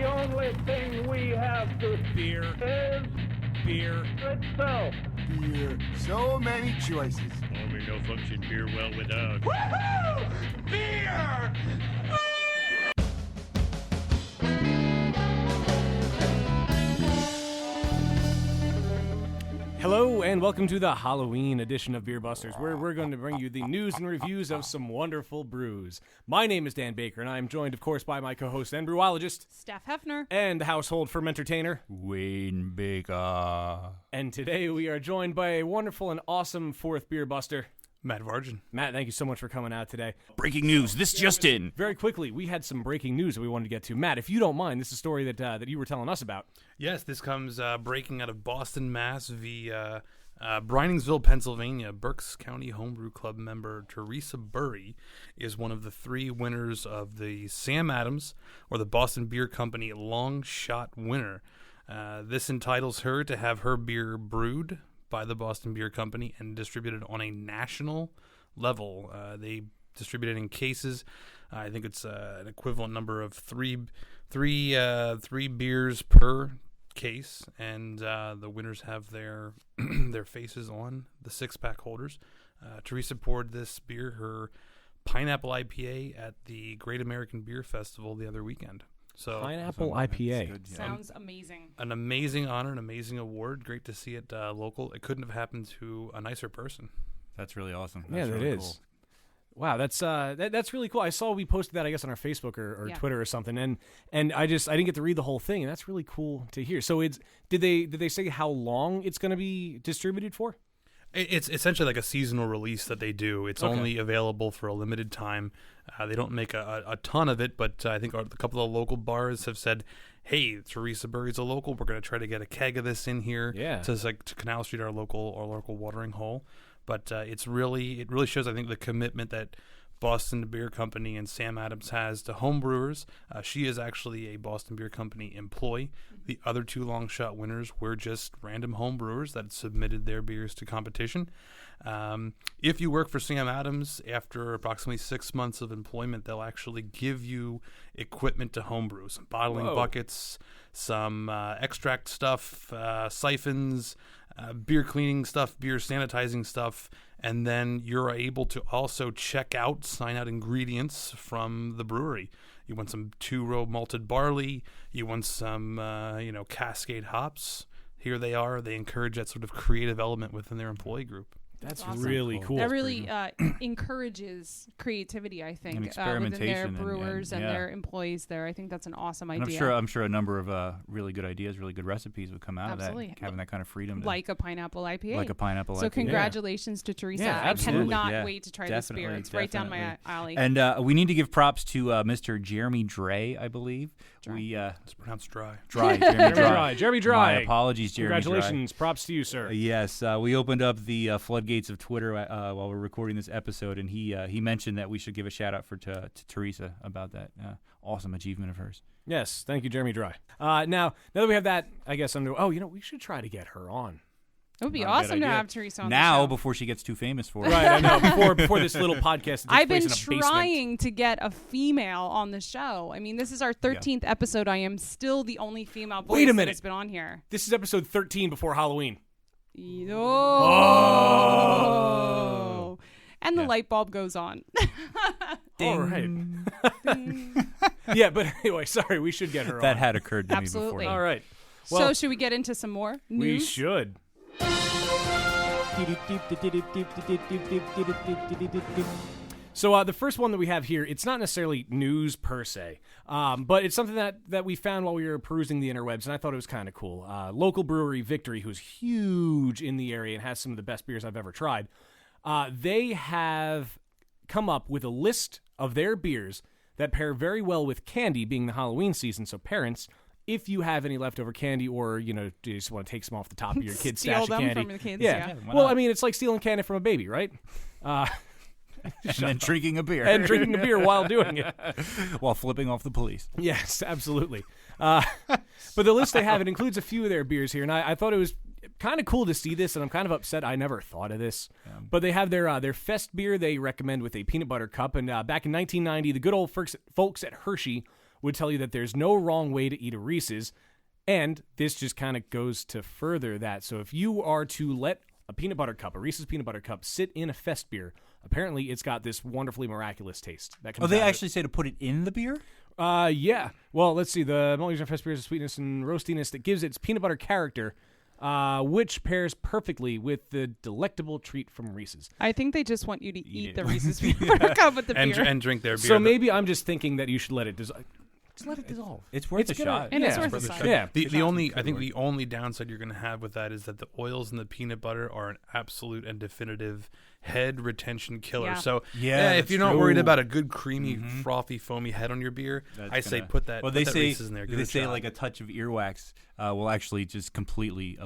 The only thing we have to Beer. is Beer. itself. Beer. So many choices. Only no function beer well without. Beer! Hello and welcome to the Halloween edition of Beer Busters, where we're going to bring you the news and reviews of some wonderful brews. My name is Dan Baker, and I am joined, of course, by my co-host and brewologist, Steph Hefner, and the household fermentertainer, Wayne Baker. And today we are joined by a wonderful and awesome fourth beer buster, Matt Vargin. Matt. Thank you so much for coming out today. Breaking news, this just in. Very quickly, we had some breaking news that we wanted to get to. Matt, if you don't mind, this is a story that you were telling us about. Yes, this comes breaking out of Boston, Mass. via Briningsville, Pennsylvania. Berks County Homebrew Club member Teresa Burry is one of the 3 winners of the Sam Adams, or the Boston Beer Company Long Shot winner. This entitles her to have her beer brewed by the Boston Beer Company and distributed on a national level. They distribute it in cases. I think it's an equivalent number of three beers per case, and the winners have their their faces on the 6-pack holders. Teresa poured this beer, her pineapple IPA, at the Great American Beer Festival the other weekend. So Pineapple IPA. Good, yeah. sounds amazing. an amazing honor, an amazing award. Great to see it local. It couldn't have happened to a nicer person. That's really awesome. Yeah, That's that really is. cool. Wow, that's really cool. I saw we posted that, I guess, on our Facebook or Yeah. Twitter or something, and I didn't get to read the whole thing, and that's really cool to hear. So did they say how long it's going to be distributed for? It's essentially like a seasonal release that they do. It's Okay. only available for a limited time. They don't make a ton of it, but I think a couple of local bars have said, "Hey, Teresa Burry's a local. We're going to try to get a keg of this in here Yeah. to Canal Street, our local watering hole." But it really shows, I think, the commitment that Boston Beer Company and Sam Adams has to home brewers. She is actually a Boston Beer Company employee. The other 2 long shot winners were just random home brewers that submitted their beers to competition. If you work for Sam Adams, after approximately 6 months of employment, they'll actually give you equipment to homebrew, some bottling Whoa. buckets, some extract stuff, siphons, beer cleaning stuff, beer sanitizing stuff, and then you're able to also sign out ingredients from the brewery. You want some 2-row malted barley, you want some, Cascade hops. Here they are. They encourage that sort of creative element within their employee group. That's awesome. really cool. That really encourages creativity, I think, And within their experimentation brewers and yeah. their employees there. I think that's an awesome And idea. I'm sure a number of really good ideas, really good recipes would come out Absolutely. of that, having that kind of freedom. Like a pineapple IPA. Like a pineapple So IPA. congratulations to Teresa. Yeah, I absolutely. cannot Yeah, wait to try this beer. definitely, It's right down my definitely. alley. And we need to give props to Mr. Jeremy Dre, I believe. Dry. It's pronounced dry. Jeremy Jeremy Dry. Dry. Jeremy Dry. My apologies, Jeremy Dry. Congratulations. Props to you, sir. Yes, we opened up the floodgates of Twitter while we're recording this episode, and he mentioned that we should give a shout out to Teresa about that awesome achievement of hers. Yes, thank you, Jeremy Dry. Now that we have that, I guess we should try to get her on. It would be Not a bad awesome to idea. have Teresa on Now, the show. before she gets too famous for it. Right, I know. Before this little podcast that takes I've been place in a basement. trying to get a female on the show. I mean, this is our 13th episode. I am still the only female voice Wait a that minute. has been on here. This is episode 13 before Halloween. Oh. And the Yeah. light bulb goes on. All right. Yeah, but anyway, sorry, we should get her on. That had occurred to Absolutely. me before. All right. So Well, should we get into some more we news? should. So the first one that we have here, it's not necessarily news per se, but it's something that we found while we were perusing the interwebs, and I thought it was kind of cool. Local brewery Victory, who's huge in the area and has some of the best beers I've ever tried, they have come up with a list of their beers that pair very well with candy, being the Halloween season. So parents, if you have any leftover candy, or you just want to take some off the top of your kid's Steal stash of them candy, from the kids, yeah. yeah. Why Well, not? I mean, it's like stealing candy from a baby, right? And then drinking a beer. And drinking a beer while doing it. While flipping off the police. Yes, absolutely. But the list they have, it includes a few of their beers here, and I thought it was kind of cool to see this, and I'm kind of upset I never thought of this. But they have their Fest beer they recommend with a peanut butter cup, and back in 1990, the good old folks at Hershey would tell you that there's no wrong way to eat a Reese's, and this just kind of goes to further that. So if you are to let a Reese's peanut butter cup, sit in a Fest beer, apparently it's got this wonderfully miraculous taste. That comes Oh, they out of actually say to put it in the beer? yeah. Well, let's see. The Malt Fest beer is a sweetness and roastiness that gives its peanut butter character, which pairs perfectly with the delectable treat from Reese's. I think they just want you to eat the Reese's peanut butter cup with the and, beer. and drink their beer. So maybe I'm just thinking that you should let it dissolve. Just let it dissolve. It's worth a shot. And it's Yeah. worth a shot. Yeah. The only downside you're going to have with that is that the oils in the peanut butter are an absolute and definitive head retention killer. Yeah. So Yeah, if that's you're not true. worried about a good creamy, frothy, foamy head on your beer, I say put that. Well, put they that say Reese's in there. Give they it a say shot. like a touch of earwax will actually just completely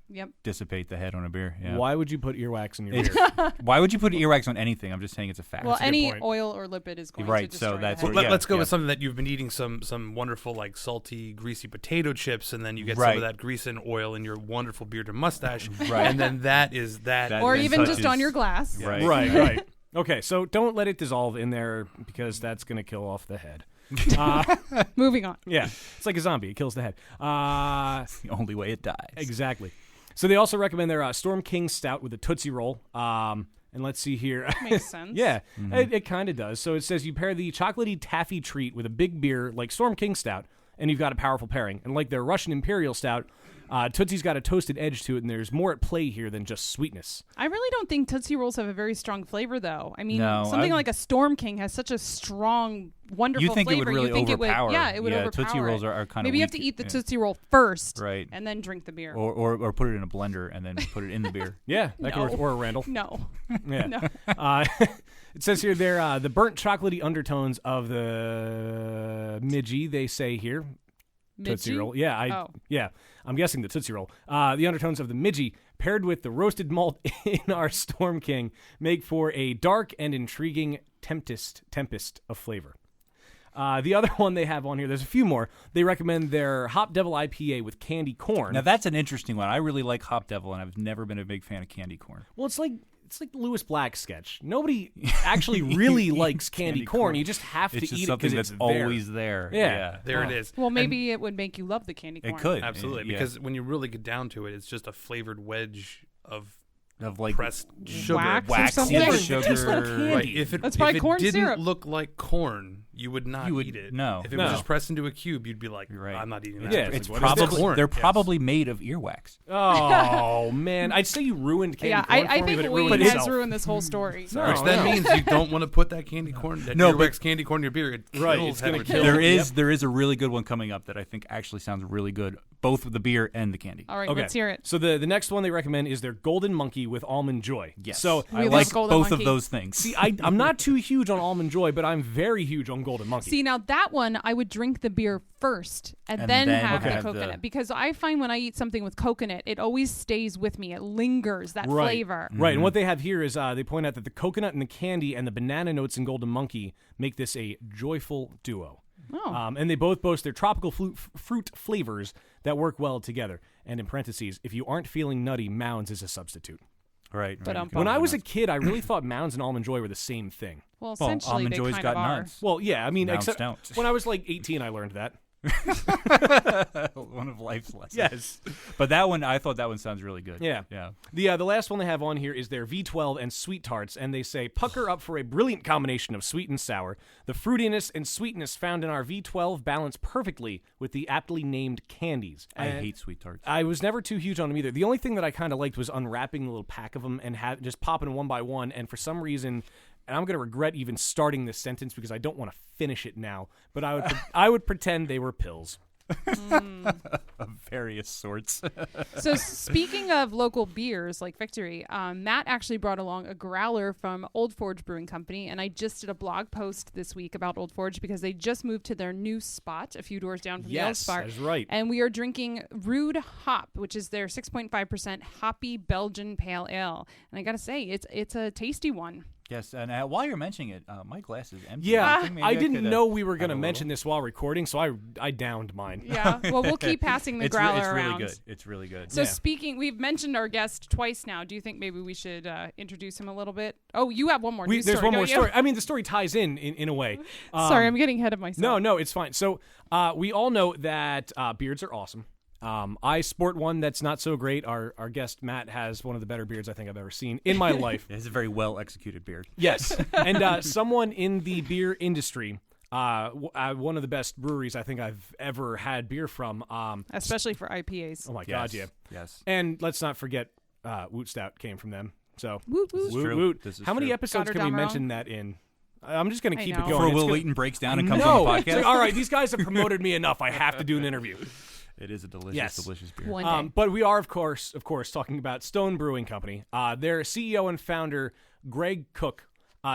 Yep. dissipate the head on a beer. Yeah. Why would you put earwax in your It's- beer? Why would you put earwax on anything? I'm just saying it's a fact. Well, a good any point. oil or lipid is going Right, to so destroy that's the what- head. yeah, Let's go yeah. with something that you've been eating some wonderful like salty, greasy potato chips, and then you get some Right. of that grease and oil in your wonderful bearded mustache, Right. and then that is that. That- Or and even just touches- on your glass. Right. Right. Okay, so don't let it dissolve in there because that's going to kill off the head. Moving on. Yeah, it's like a zombie. It kills the head. It's the only way it dies. Exactly. So they also recommend their Storm King Stout with a Tootsie Roll. And let's see here. Makes sense. Yeah, it kind of does. So it says you pair the chocolatey taffy treat with a big beer like Storm King Stout, and you've got a powerful pairing. And like their Russian Imperial Stout, Tootsie's got a toasted edge to it, and there's more at play here than just sweetness. I really don't think Tootsie Rolls have a very strong flavor, though. I mean, No, something like a Storm King has such a strong, wonderful You think it flavor. would really you think overpower. It would, yeah, it would Yeah, overpower. Tootsie Rolls it. are kinda Maybe you have weak. to eat the Yeah. Tootsie Roll first, Right. and then drink the beer. Or put it in a blender and then put it in the beer. Yeah, that could No. work. Or a Randall. No. Yeah. No. It says here they're the burnt chocolatey undertones of the Midgie, they say here. Tootsie Midgie? Roll. Yeah, Oh. yeah. I'm guessing the Tootsie Roll. The undertones of the Midgie, paired with the roasted malt in our Storm King, make for a dark and intriguing tempest of flavor. The other one they have on here, there's a few more. They recommend their Hop Devil IPA with candy corn. Now that's an interesting one. I really like Hop Devil, and I've never been a big fan of candy corn. Well, it's like the Lewis Black sketch. Nobody actually really likes candy corn. You just have to It's just eat it something because that's it's there. always there. Yeah. there it is. Well, maybe it would make you love the candy corn. It could. Absolutely, Yeah. because when you really get down to it, it's just a flavored wedge of Of like pressed sugar. Wax or waxy something? It sugar. tastes like candy. Right. If it, That's probably if it corn didn't syrup. look like corn, you would not You would- eat it. no. If it No. was just pressed into a cube, you'd be like, You're right. I'm not eating that. Yeah, It's It's What is like, probably corn. they're Yes. probably made of earwax. Oh man, I'd say you ruined candy Yeah, corn for I me, think but it Wayne ruined has itself. ruined this whole story. No, Which that no. means you don't want to put that candy corn, that No, earwax candy corn in your beer. It Right, kills it's gonna head kill retention. There is a really good one coming up that I think actually sounds really good, both with the beer and the candy. All right, Okay. let's hear it. So the next one they recommend is their Golden Monkey with Almond Joy. Yes. So We I love like Golden both Monkey. of those things. see, I'm not too huge on Almond Joy, but I'm very huge on Golden Monkey. See, now that one, I would drink the beer first and And then then have the have the- coconut because I find when I eat something with coconut, it always stays with me. It lingers, that Right. flavor. Right, and what they have here is they point out that the coconut and the candy and the banana notes in Golden Monkey make this a joyful duo. Oh. And they both boast their tropical fruit flavors that work well together. And in parentheses, if you aren't feeling nutty, Mounds is a substitute. Right. But, right. When I was a kid, I really thought Mounds and Almond Joy were the same thing. Well, Well, essentially, Almond they Joy's kind got of are. nuts. Well, yeah, I mean, Mounds except don't. when I was like 18, I learned that. one of life's lessons. Yes. But that one, I thought that one sounds really good. Yeah. Yeah. The last one they have on here is their V12 and Sweet Tarts, and they say, pucker up for a brilliant combination of sweet and sour. The fruitiness and sweetness found in our V12 balance perfectly with the aptly named candies. I And hate sweet tarts. I was never too huge on them either. The only thing that I kind of liked was unwrapping a little pack of them and just popping one by one, and for some reason... And I'm going to regret even starting this sentence because I don't want to finish it now, but I would pretend they were pills. Of various sorts. So speaking of local beers like Victory, Matt actually brought along a growler from Old Forge Brewing Company, and I just did a blog post this week about Old Forge because they just moved to their new spot a few doors down from the Yes, Elspar. that's right. And we are drinking Rude Hop, which is their 6.5% hoppy Belgian pale ale. And I got to say, it's a tasty one. Yes, and while you're mentioning it, my glass is empty. Yeah, I think maybe I didn't could, know we were have going to a mention little. this while recording, so I downed mine. Yeah. Well, we'll keep passing the It's growler it's around. really good. It's really good. So Yeah. speaking, we've mentioned our guest twice now. Do you think maybe we should introduce him a little bit? Oh, you have one more news There's story, one more don't you? story. I mean, the story ties in a way. Sorry, I'm getting ahead of myself. No, it's fine. So we all know that beards are awesome. I sport one that's not so great. Our guest Matt has one of the better beards I think I've ever seen in my life. It has a very well executed beard. Yes, and someone in the beer industry, one of the best breweries I think I've ever had beer from. Especially for IPAs. Oh my God, yeah. Yes. And let's not forget, Woot Stout came from them. So Woot This woot. is Woot true. Woot. This is How many true. episodes Got her can we down mention that in? I'm just going to I keep know. it going. Before It's Will gonna- Wheaton breaks down and comes No, on the it's podcast. like, all right, these guys have promoted me enough. I have to do an interview. It is a delicious, Yes. delicious beer. One day. But we are, of course, talking about Stone Brewing Company. Their CEO and founder, Greg Cook,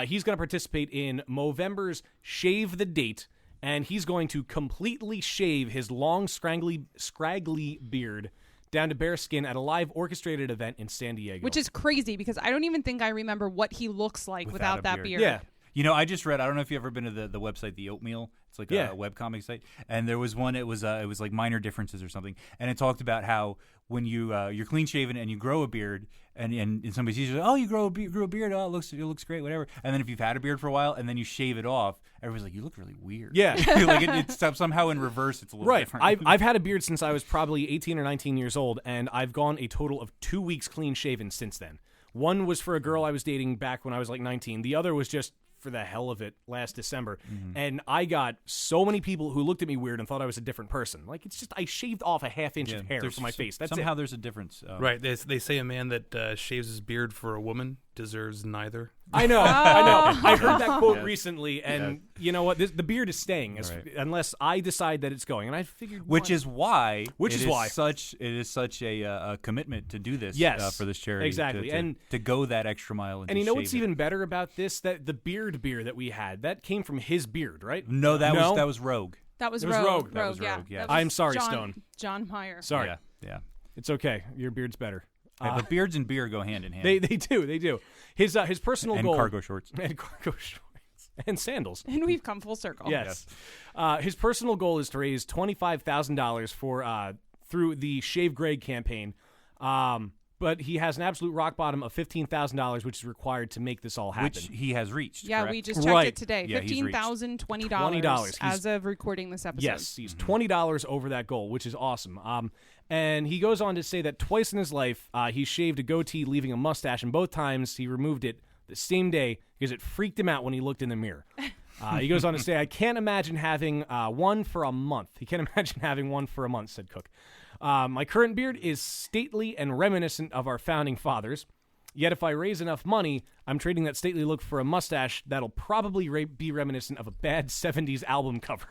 he's going to participate in Movember's Shave the Date, and he's going to completely shave his long, scraggly beard down to bare skin at a live orchestrated event in San Diego. Which is crazy because I don't even think I remember what he looks like Without without a that beard. beard. yeah. You know, I just read. I don't know if you've ever been to the website, The Oatmeal. It's like Yeah. a webcomic site, and there was one. It was like minor differences or something, and it talked about how when you're clean shaven and you grow a beard, and somebody sees you, oh, you grew a beard, oh, it looks great, whatever. And then if you've had a beard for a while and then you shave it off, everybody's like, you look really weird. Yeah. like it's somehow in reverse. It's a little Right. different. I've had a beard since I was probably 18 or 19 years old, and I've gone a total of 2 weeks clean shaven since then. One was for a girl I was dating back when I was like 19. The other was just for the hell of it last December. And I got so many people who looked at me weird and thought I was a different person. Like, it's just I shaved off a half inch of hair There's from my face. That's somehow it. there's a difference. Right. They say a man that shaves his beard for a woman deserves neither. I know. I heard that quote Yes. recently, and you know what? The beard is staying Right. unless I decide that it's going. And I figured, Which is why Which it is why. such a commitment to do this Yes, for this charity exactly. to, And- to go that extra mile and to you know what's shave it. even better about this? That the beard beer that we had, that came from his beard, right? No, that No? was Rogue. That was It was Rogue. Rogue. That was yeah. Rogue, yeah. That was I'm sorry, John, Stone. John Meyer. Sorry. Yeah. It's okay. Your beard's better. But beards and beer go hand in hand. They do. His personal and goal cargo shorts. and cargo shorts and sandals. And we've come full circle. Yes. His personal goal is to raise $25,000 for through the Shave Greg campaign. But he has an absolute rock bottom of $15,000, which is required to make this all happen. Which he has reached. Yeah, correct? we just checked Right. it today. Yeah, he's reached. $15,020 $20. as of recording this episode. Yes, he's $20 over that goal, which is awesome. And he goes on to say that twice in his life, he shaved a goatee, leaving a mustache, and both times he removed it the same day because it freaked him out when he looked in the mirror. He goes on to say, I can't imagine having one for a month. He can't imagine having one for a month, said Cook. My current beard is stately and reminiscent of our founding fathers. Yet if I raise enough money, I'm trading that stately look for a mustache that'll probably be reminiscent of a bad 70s album cover.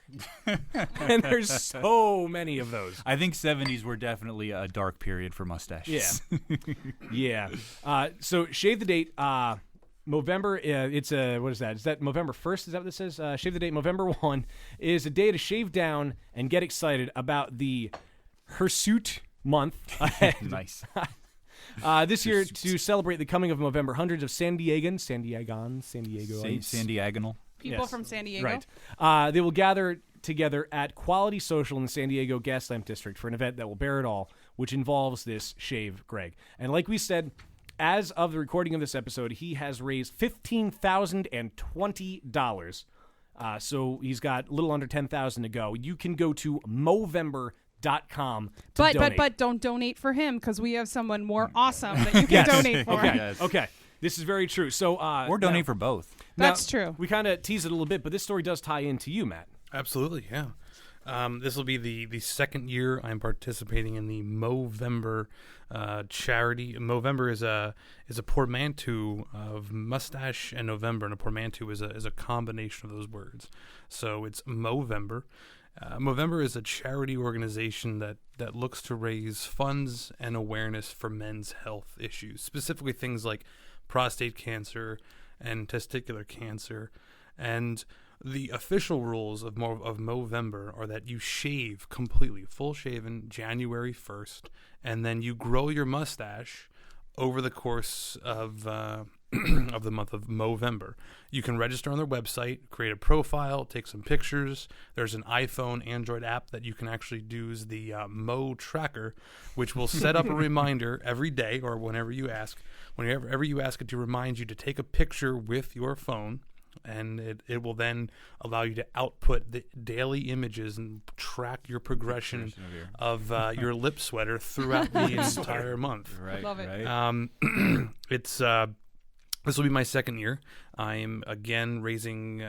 And there's so many of those. I think 70s were definitely a dark period for mustaches. Yeah. So Shave the Date, Movember, it's what is that? Is that November 1st? Is that what this says? Shave the Date, November 1 is a day to shave down and get excited about the Hirsute month ahead. Nice. This year, to celebrate the coming of November, hundreds of San Diegoites, San Diagonal. People Yes. from San Diego. Right. They will gather together at Quality Social in the San Diego Gaslamp District for an event that will bear it all, which involves this Shave Greg. And like we said, as of the recording of this episode, he has raised $15,020. So he's got a little under $10,000 to go. You can go to Movember.com to donate. But don't donate for him because we have someone more awesome that you can Yes. donate for. Okay. Yes. Okay. This is very true. So Or donate for both. That's true. We kind of tease it a little bit, but this story does tie into you, Matt. Absolutely, yeah. This will be the second year I'm participating in the Movember charity. Movember is a portmanteau of mustache and November, and a portmanteau is a combination of those words. So it's Movember. Movember is a charity organization that looks to raise funds and awareness for men's health issues, specifically things like prostate cancer and testicular cancer. And the official rules of Movember are that you shave completely, full shaven, January 1st, and then you grow your mustache over the course of of the month of Movember. You can register on their website, create a profile, take some pictures. There's an iPhone, Android app that you can actually use the Mo Tracker, which will set up a reminder every day or whenever you ask it to remind you to take a picture with your phone. And it will then allow you to output the daily images and track your progression of your lip sweater throughout the entire month. Right. Love it. Right. It's this will be my second year. I am again raising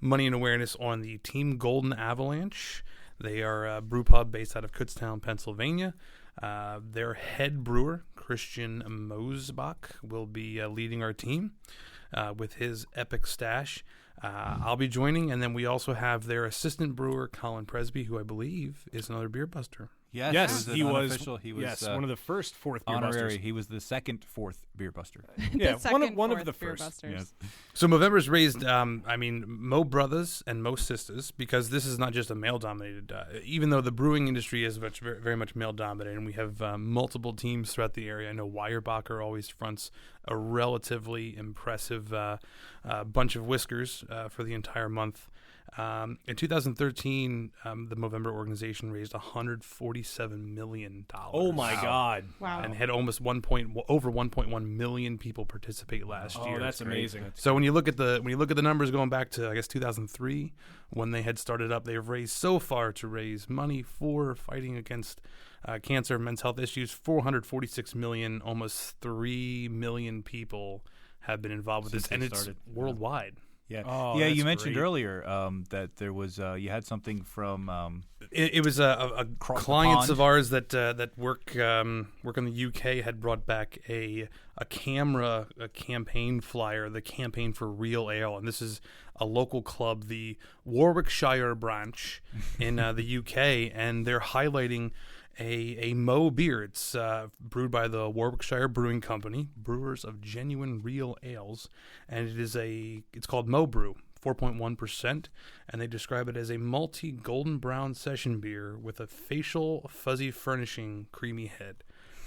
money and awareness on the Team Golden Avalanche. They are a brew pub based out of Kutztown, Pennsylvania. Their head brewer, Christian Mosbach, will be leading our team with his epic stash. I'll be joining, and then we also have their assistant brewer, Colin Presby, who I believe is another beer buster. Yes, he was. He was Yes, one of the first fourth beer honorary. busters. He was the second fourth beer buster. Yeah, The one of second, the fourth beer first. busters. Yes. So Movember's raised, Mo brothers and Mo sisters, because this is not just a male-dominated. Even though the brewing industry is very much male-dominated, and we have multiple teams throughout the area. I know Weyerbacher always fronts a relatively impressive bunch of whiskers for the entire month. In 2013, the Movember organization raised $147 million. Oh my God! Wow. And had almost over 1.1 million people participate last year. Oh, that's amazing. So when you look at the numbers going back to, I guess, 2003, when they had started up, they've raised so far to raise money for fighting against cancer, men's health issues. 446 million, almost 3 million people have been involved with Since this, and they it's started. worldwide. Yeah, Oh, yeah. that's You mentioned great. earlier that there was you had something from It was a Across the clients pond. of ours that work in the UK had brought back a campaign flyer, the Campaign for Real Ale, and this is a local club, the Warwickshire branch in the UK, and they're highlighting a Mo beer. It's brewed by the Warwickshire Brewing Company, brewers of genuine real ales, and it's called Mo Brew, 4.1%, and they describe it as a malty golden brown session beer with a facial fuzzy furnishing creamy head.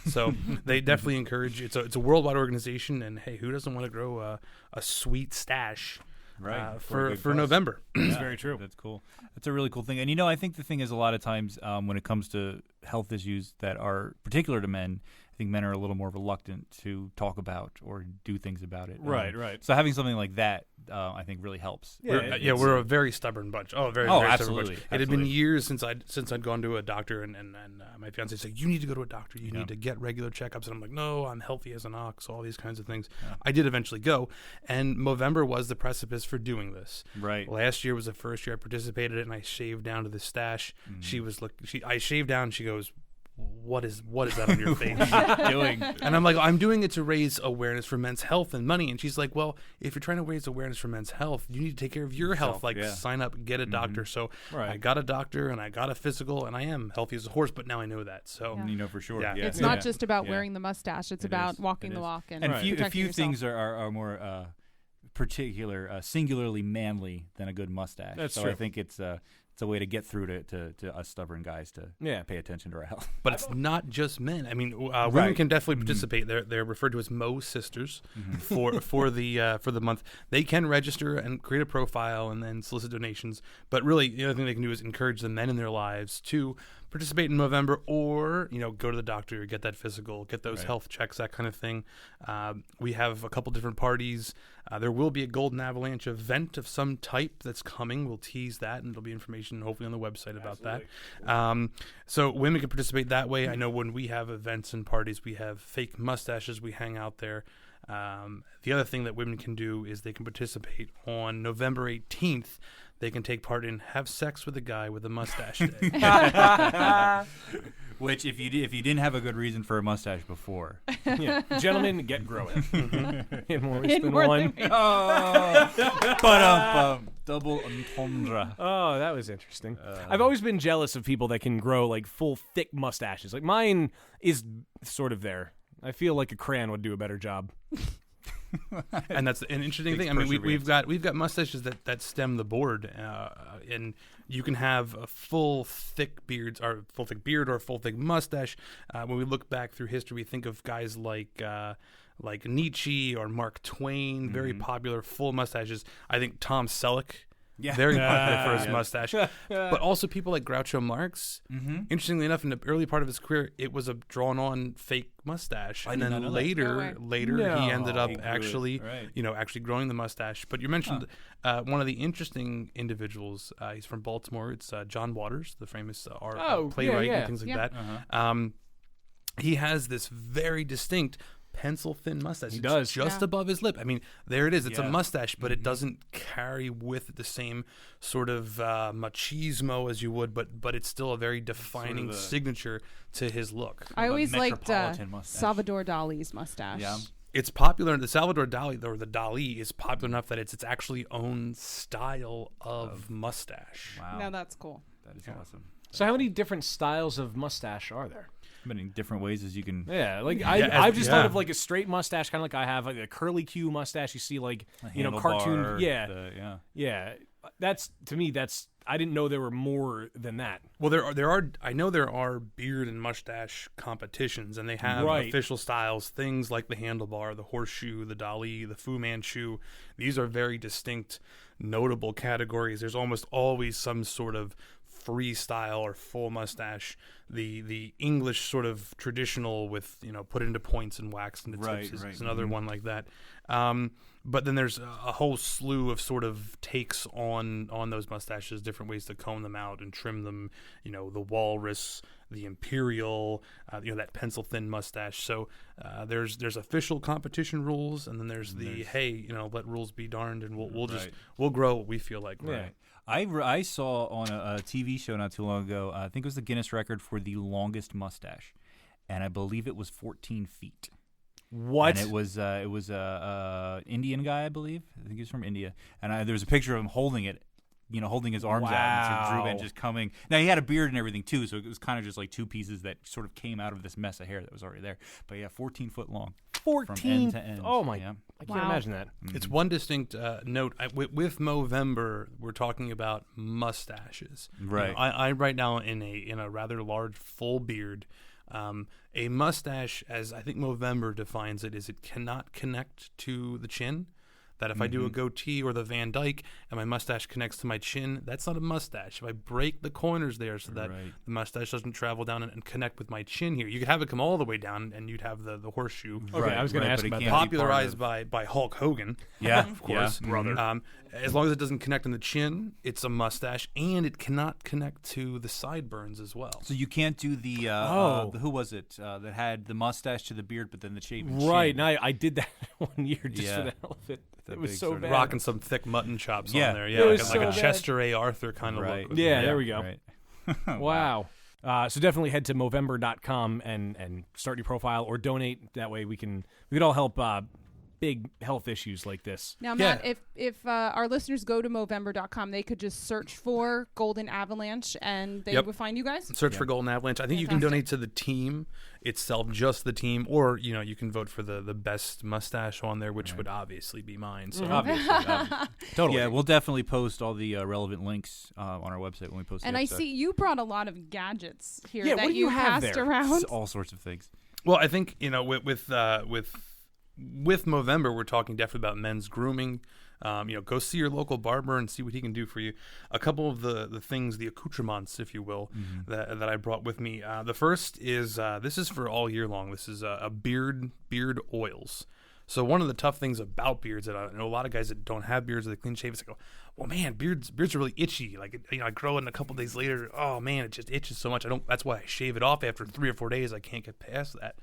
So they definitely encourage. It's a worldwide organization, and hey, who doesn't want to grow a sweet stash? Right, for a good for cause. November. That's very true. That's cool. That's a really cool thing. And I think the thing is, a lot of times when it comes to health issues that are particular to men, I think men are a little more reluctant to talk about or do things about it. Right, right. So having something like that, I think, really helps. We're a very stubborn bunch. Oh, very absolutely, stubborn bunch. It had been years since I'd gone to a doctor, and my fiance said, "You need to go to a doctor. You need to get regular checkups." And I'm like, "No, I'm healthy as an ox." All these kinds of things. Yeah. I did eventually go, and Movember was the precipice for doing this. Right. Last year was the first year I participated, and I shaved down to the stash. Mm-hmm. I shaved down. She goes, what is that on your face? doing? And I'm like, I'm doing it to raise awareness for men's health and money. And she's like, well, if you're trying to raise awareness for men's health, you need to take care of your health. Like, sign up, get a doctor. So I got a doctor and I got a physical, and I am healthy as a horse. But now I know that. So You know for sure. Yeah. It's not just about wearing the mustache. It's about walking the walk and a protecting few yourself. things are more singularly manly than a good mustache. That's so true. I think it's a way to get through to us stubborn guys to pay attention to our health. But it's not just men. I mean, women can definitely participate. They're referred to as Mo sisters for the month. They can register and create a profile and then solicit donations. But really, the other thing they can do is encourage the men in their lives to participate in Movember, or go to the doctor, get that physical, get those health checks, that kind of thing. We have a couple different parties. There will be a Golden Avalanche event of some type that's coming. We'll tease that, and there'll be information hopefully on the website about that. So women can participate that way. I know when we have events and parties, we have fake mustaches. We hang out there. The other thing that women can do is they can participate on November 18th. They can take part in Have Sex with a Guy with a Mustache Day. Which, if you didn't have a good reason for a mustache before, Gentlemen, get growing. In more ways In than more one. than- double entendre. Oh, that was interesting. I've always been jealous of people that can grow like full thick mustaches. Like mine is sort of there. I feel like a crayon would do a better job. And that's an interesting thing. I mean, we've got mustaches that stem the board, and you can have a full thick beard or a full thick mustache. When we look back through history, we think of guys like like Nietzsche or Mark Twain, very popular full mustaches. I think Tom Selleck, very popular for his mustache. But also people like Groucho Marx. Interestingly enough, in the early part of his career, it was a drawn-on fake mustache, and did not then know that. later No. he ended up He grew it, actually, right. actually growing the mustache. But you mentioned one of the interesting individuals. He's from Baltimore. It's John Waters, the famous playwright and things like that. He has this very distinct pencil thin mustache. He It's does. just above his lip. I mean, there it is. It's a Yeah. mustache, but it doesn't carry with it the same sort of machismo as you would, but it's still a very defining a- signature to his look. I always liked metropolitan mustache. Salvador Dali's mustache. Yeah. It's popular. The Salvador Dali, or the Dali, is popular enough that it's actually own style of mustache. Wow. No, that's cool. That is awesome. So how many different styles of mustache are there? Many different ways as you can. Yeah, like Yeah, I've just thought yeah. of like a straight mustache, kind of like I have like a curly Q mustache. You see, like cartoon. handlebar, Yeah, yeah. That's to me. That's I didn't know there were more than that. Well, there are. I know there are beard and mustache competitions, and they have Right. official styles. Things like the handlebar, the horseshoe, the Dali, the Fu Manchu. These are very distinct, notable categories. There's almost always some sort of freestyle or full mustache. The English sort of traditional with put into points and waxed into Right, tips is right. another one like that. But then there's a whole slew of sort of takes on those mustaches, different ways to comb them out and trim them. The walrus, the imperial, that pencil thin mustache. So there's official competition rules, and then there's let rules be darned, and we'll just Right. we'll grow what we feel like. Yeah. I saw on a TV show not too long ago. I think it was the Guinness record for the longest mustache, and I believe it was 14 feet. What? And it was a Indian guy, I believe. I think he was from India, and there was a picture of him holding it. Holding his arms out and just coming. Now he had a beard and everything too, so it was kind of just like two pieces that sort of came out of this mess of hair that was already there. But yeah, 14 foot long. 14 from end to end. Oh my! Yeah. I can't Wow. imagine that. It's one distinct note. With Movember, we're talking about mustaches. Right. I right now in a rather large full beard. A mustache, as I think Movember defines it, is it cannot connect to the chin. That if I do a goatee or the Van Dyke and my mustache connects to my chin, that's not a mustache. If I break the corners there so that Right. the mustache doesn't travel down and connect with my chin here, you could have it come all the way down and you'd have the horseshoe. Okay, I was going to right, ask but it about can't that. be part Popularized of- by Hulk Hogan. Yeah, of course, yeah. brother. As long as it doesn't connect on the chin, it's a mustache, and it cannot connect to the sideburns as well. So you can't do the who was it that had the mustache to the beard, but then the shaven Right, chin. and I did that one year just Yeah. for the hell of it. That It was big so sort of bad. Rocking some thick mutton chops Yeah. on there, It yeah, was like so a bad. Chester A. Arthur kind of Right. look. Yeah, there we go. Right. Wow. So definitely head to Movember.com and start your profile or donate. That way we could all help big health issues like this. Now, Yeah. Matt, if our listeners go to Movember.com, they could just search for Golden Avalanche and they Yep. would find you guys? Search for Golden Avalanche. I think you can Fantastic. donate to the team itself, just the team, or you can vote for the best mustache on there, which would obviously be mine. So Obviously. Totally. Yeah, we'll definitely post all the relevant links on our website when we post. And the I episode. see you brought a lot of gadgets here Yeah, that what do you have passed there? around. all sorts of things. Well, I think with Movember, we're talking definitely about men's grooming. Go see your local barber and see what he can do for you. A couple of the things, the accoutrements, if you will, that I brought with me. The first is this is for all year long. This is a beard oils. So one of the tough things about beards that I know a lot of guys that don't have beards, they clean shave. It's like, well, man, beards are really itchy. Like I grow it, and a couple days later, oh man, it just itches so much. That's why I shave it off after 3 or 4 days. I can't get past that.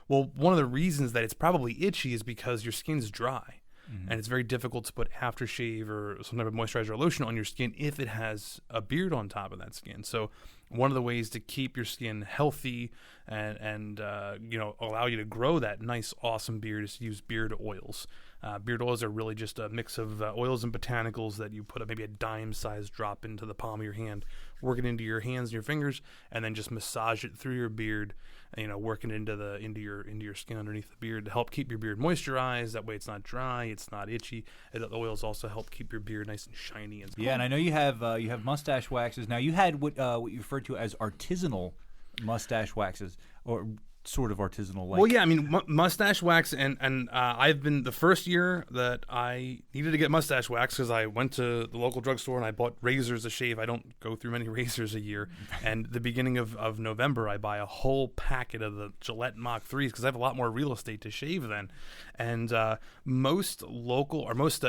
Well, one of the reasons that it's probably itchy is because your skin's dry. And it's very difficult to put aftershave or some type of moisturizer or lotion on your skin if it has a beard on top of that skin. So one of the ways to keep your skin healthy and allow you to grow that nice, awesome beard is to use beard oils. Beard oils are really just a mix of oils and botanicals that you put maybe a dime-sized drop into the palm of your hand, work it into your hands and your fingers, and then just massage it through your beard. Working into your skin underneath the beard to help keep your beard moisturized. That way, it's not dry, it's not itchy. And the oils also help keep your beard nice and shiny. And Yeah, and I know you have mustache waxes. Now you had what you referred to as artisanal mustache waxes, or sort of artisanal. Like. Well, yeah, I mean, mustache wax, and I've been the first year that I needed to get mustache wax because I went to the local drugstore and I bought razors to shave. I don't go through many razors a year. And the beginning of November, I buy a whole packet of the Gillette Mach 3s because I have a lot more real estate to shave then. And most local or most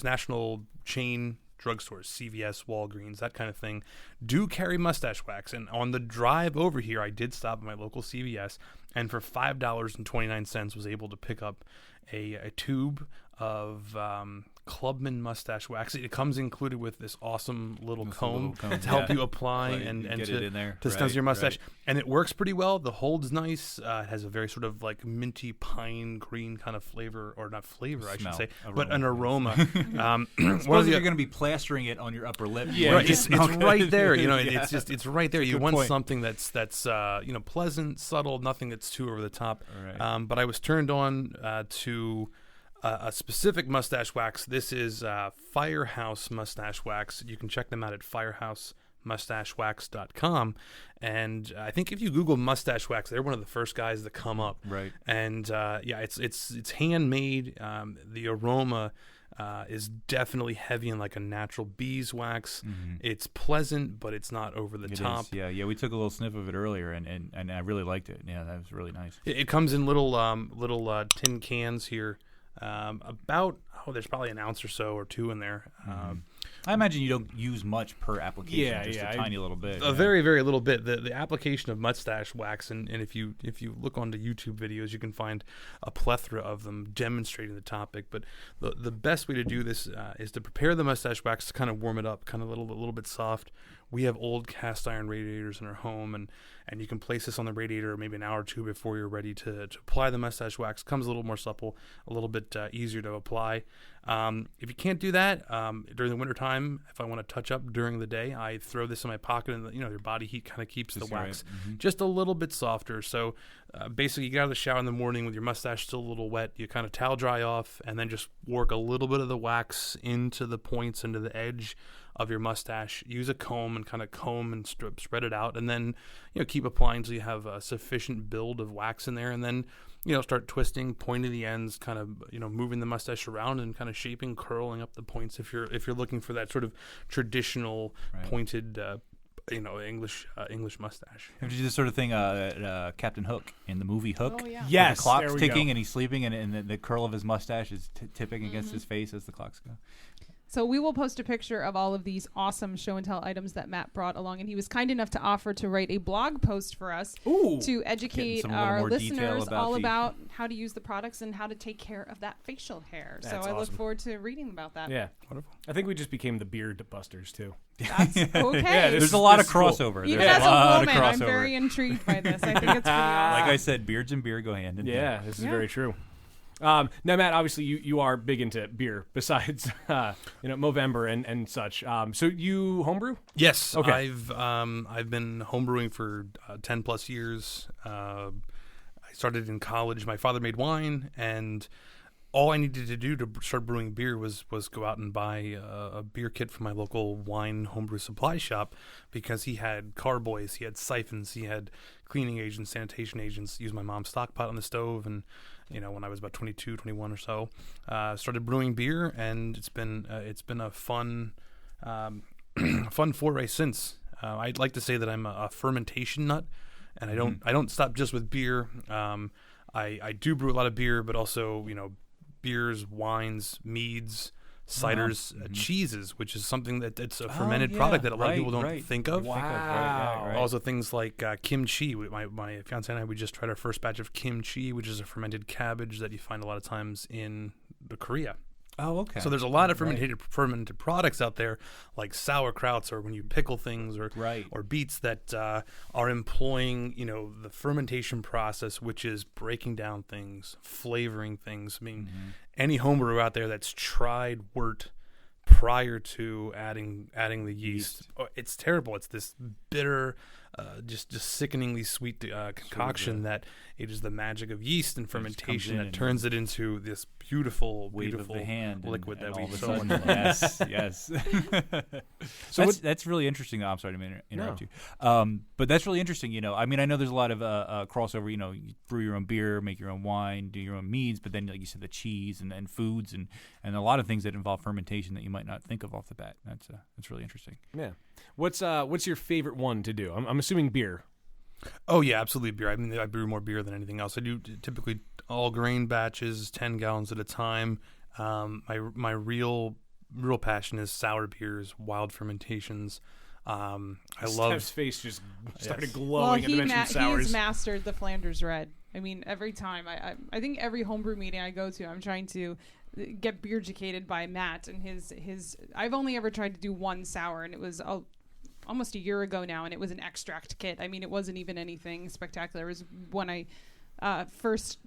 national chain drugstores, CVS, Walgreens, that kind of thing, do carry mustache wax. And on the drive over here, I did stop at my local CVS, and for $5.29 was able to pick up a tube of Clubman mustache wax. It comes included with this awesome little comb to help you apply and get to it in there. stencil your mustache. Right. And it works pretty well. The hold's nice. It has a very sort of like minty pine green kind of flavor, or not flavor, I should say, but an aroma. One Suppose you're going to be plastering it on your upper lip. Yeah, right, it's right there. You know, it's right there. You Good want point. something that's pleasant, subtle, nothing that's too over the top. Right. But I was turned on to a specific mustache wax. This is Firehouse Mustache Wax. You can check them out at firehouse-mustachewax.com. And I think if you Google mustache wax, they're one of the first guys that come up. Right. And it's handmade. The aroma is definitely heavy in like a natural beeswax. It's pleasant, but it's not over the top. Is. Yeah. We took a little sniff of it earlier, and I really liked it. Yeah, that was really nice. It comes in little tin cans here. There's probably an ounce or so or two in there. I imagine you don't use much per application. Yeah, just yeah, a tiny little bit. A very, very little bit. The application of mustache wax, and if you look onto YouTube videos, you can find a plethora of them demonstrating the topic. But the best way to do this is to prepare the mustache wax to kind of warm it up, kind of a little bit soft. We have old cast iron radiators in our home, and you can place this on the radiator maybe an hour or two before you're ready to apply the mustache wax. Comes a little more supple, a little bit easier to apply. If you can't do that during the wintertime, if I want to touch up during the day, I throw this in my pocket, and your body heat kind of keeps the wax just a little bit softer. So basically, you get out of the shower in the morning with your mustache still a little wet. You kind of towel dry off, and then just work a little bit of the wax into the points, into the edge of your mustache. Use a comb and kind of comb and spread it out, and then keep applying until you have a sufficient build of wax in there, and then start twisting, pointing the ends, kind of moving the mustache around and kind of shaping, curling up the points if you're looking for that sort of traditional pointed English mustache. Have you do this sort of thing Captain Hook in the movie Hook? Oh, yeah. Yes, the clock's there we ticking go. and he's sleeping, and the curl of his mustache is tipping against his face as the clocks go. So we will post a picture of all of these awesome show and tell items that Matt brought along, and he was kind enough to offer to write a blog post for us to educate some little our more detail listeners about all the- about how to use the products and how to take care of that facial hair. So That's I look awesome. forward to reading about that. Yeah, I think we just became the beard busters too. That's okay. Yeah, There's a lot of this is cool. crossover. Even There's as a lot a woman, of I'm crossover. very intrigued by this. I think it's pretty awesome. Like I said, beards and beer go hand in hand. Yeah, this is Yeah. very true. Now, Matt, obviously you are big into beer. Besides, Movember and such. So you homebrew? Yes. Okay. I've been homebrewing for 10 plus years. I started in college. My father made wine, and all I needed to do to start brewing beer was go out and buy a beer kit from my local wine homebrew supply shop, because he had carboys, he had siphons, he had cleaning agents, sanitation agents. Used my mom's stock pot on the stove, and when I was about 22, 21 or so, started brewing beer, and it's been a fun fun foray since. I'd like to say that I'm a fermentation nut, and I don't stop just with beer. I do brew a lot of beer, but also beers, wines, meads, ciders, cheeses, which is something that it's a fermented product that a lot of people don't think of. Wow. Also things like kimchi. My fiance and I, we just tried our first batch of kimchi, which is a fermented cabbage that you find a lot of times in Korea. Oh, okay. So there's a lot of fermented products out there, like sauerkrauts, or when you pickle things, or beets that are employing the fermentation process, which is breaking down things, flavoring things. I mean, any homebrewer out there that's tried wort prior to adding the yeast, it's terrible. It's this bitter, just sickeningly sweet concoction that it is the magic of yeast and fermentation that in turns it into this beautiful, wave beautiful of the hand liquid and that all we of a so sudden, much yes. So that's really interesting. I'm sorry to interrupt you. But that's really interesting. I mean, I know there's a lot of crossover. You brew your own beer, make your own wine, do your own meads, but then, like you said, the cheese and foods and a lot of things that involve fermentation that you might not think of off the bat. That's really interesting. Yeah. What's your favorite one to do? I'm assuming beer. Oh yeah, absolutely beer. I mean, I brew more beer than anything else. I do typically all grain batches, 10 gallons at a time. My real passion is sour beers, wild fermentations. I love. Steph's face just started Well, glowing at the mention of he sours. has mastered the Flanders Red. I mean, every time I think every homebrew meeting I go to, I'm trying to get beer educated by Matt and his. I've only ever tried to do one sour, and it was almost a year ago now, and it was an extract kit. I mean, it wasn't even anything spectacular. It was when I first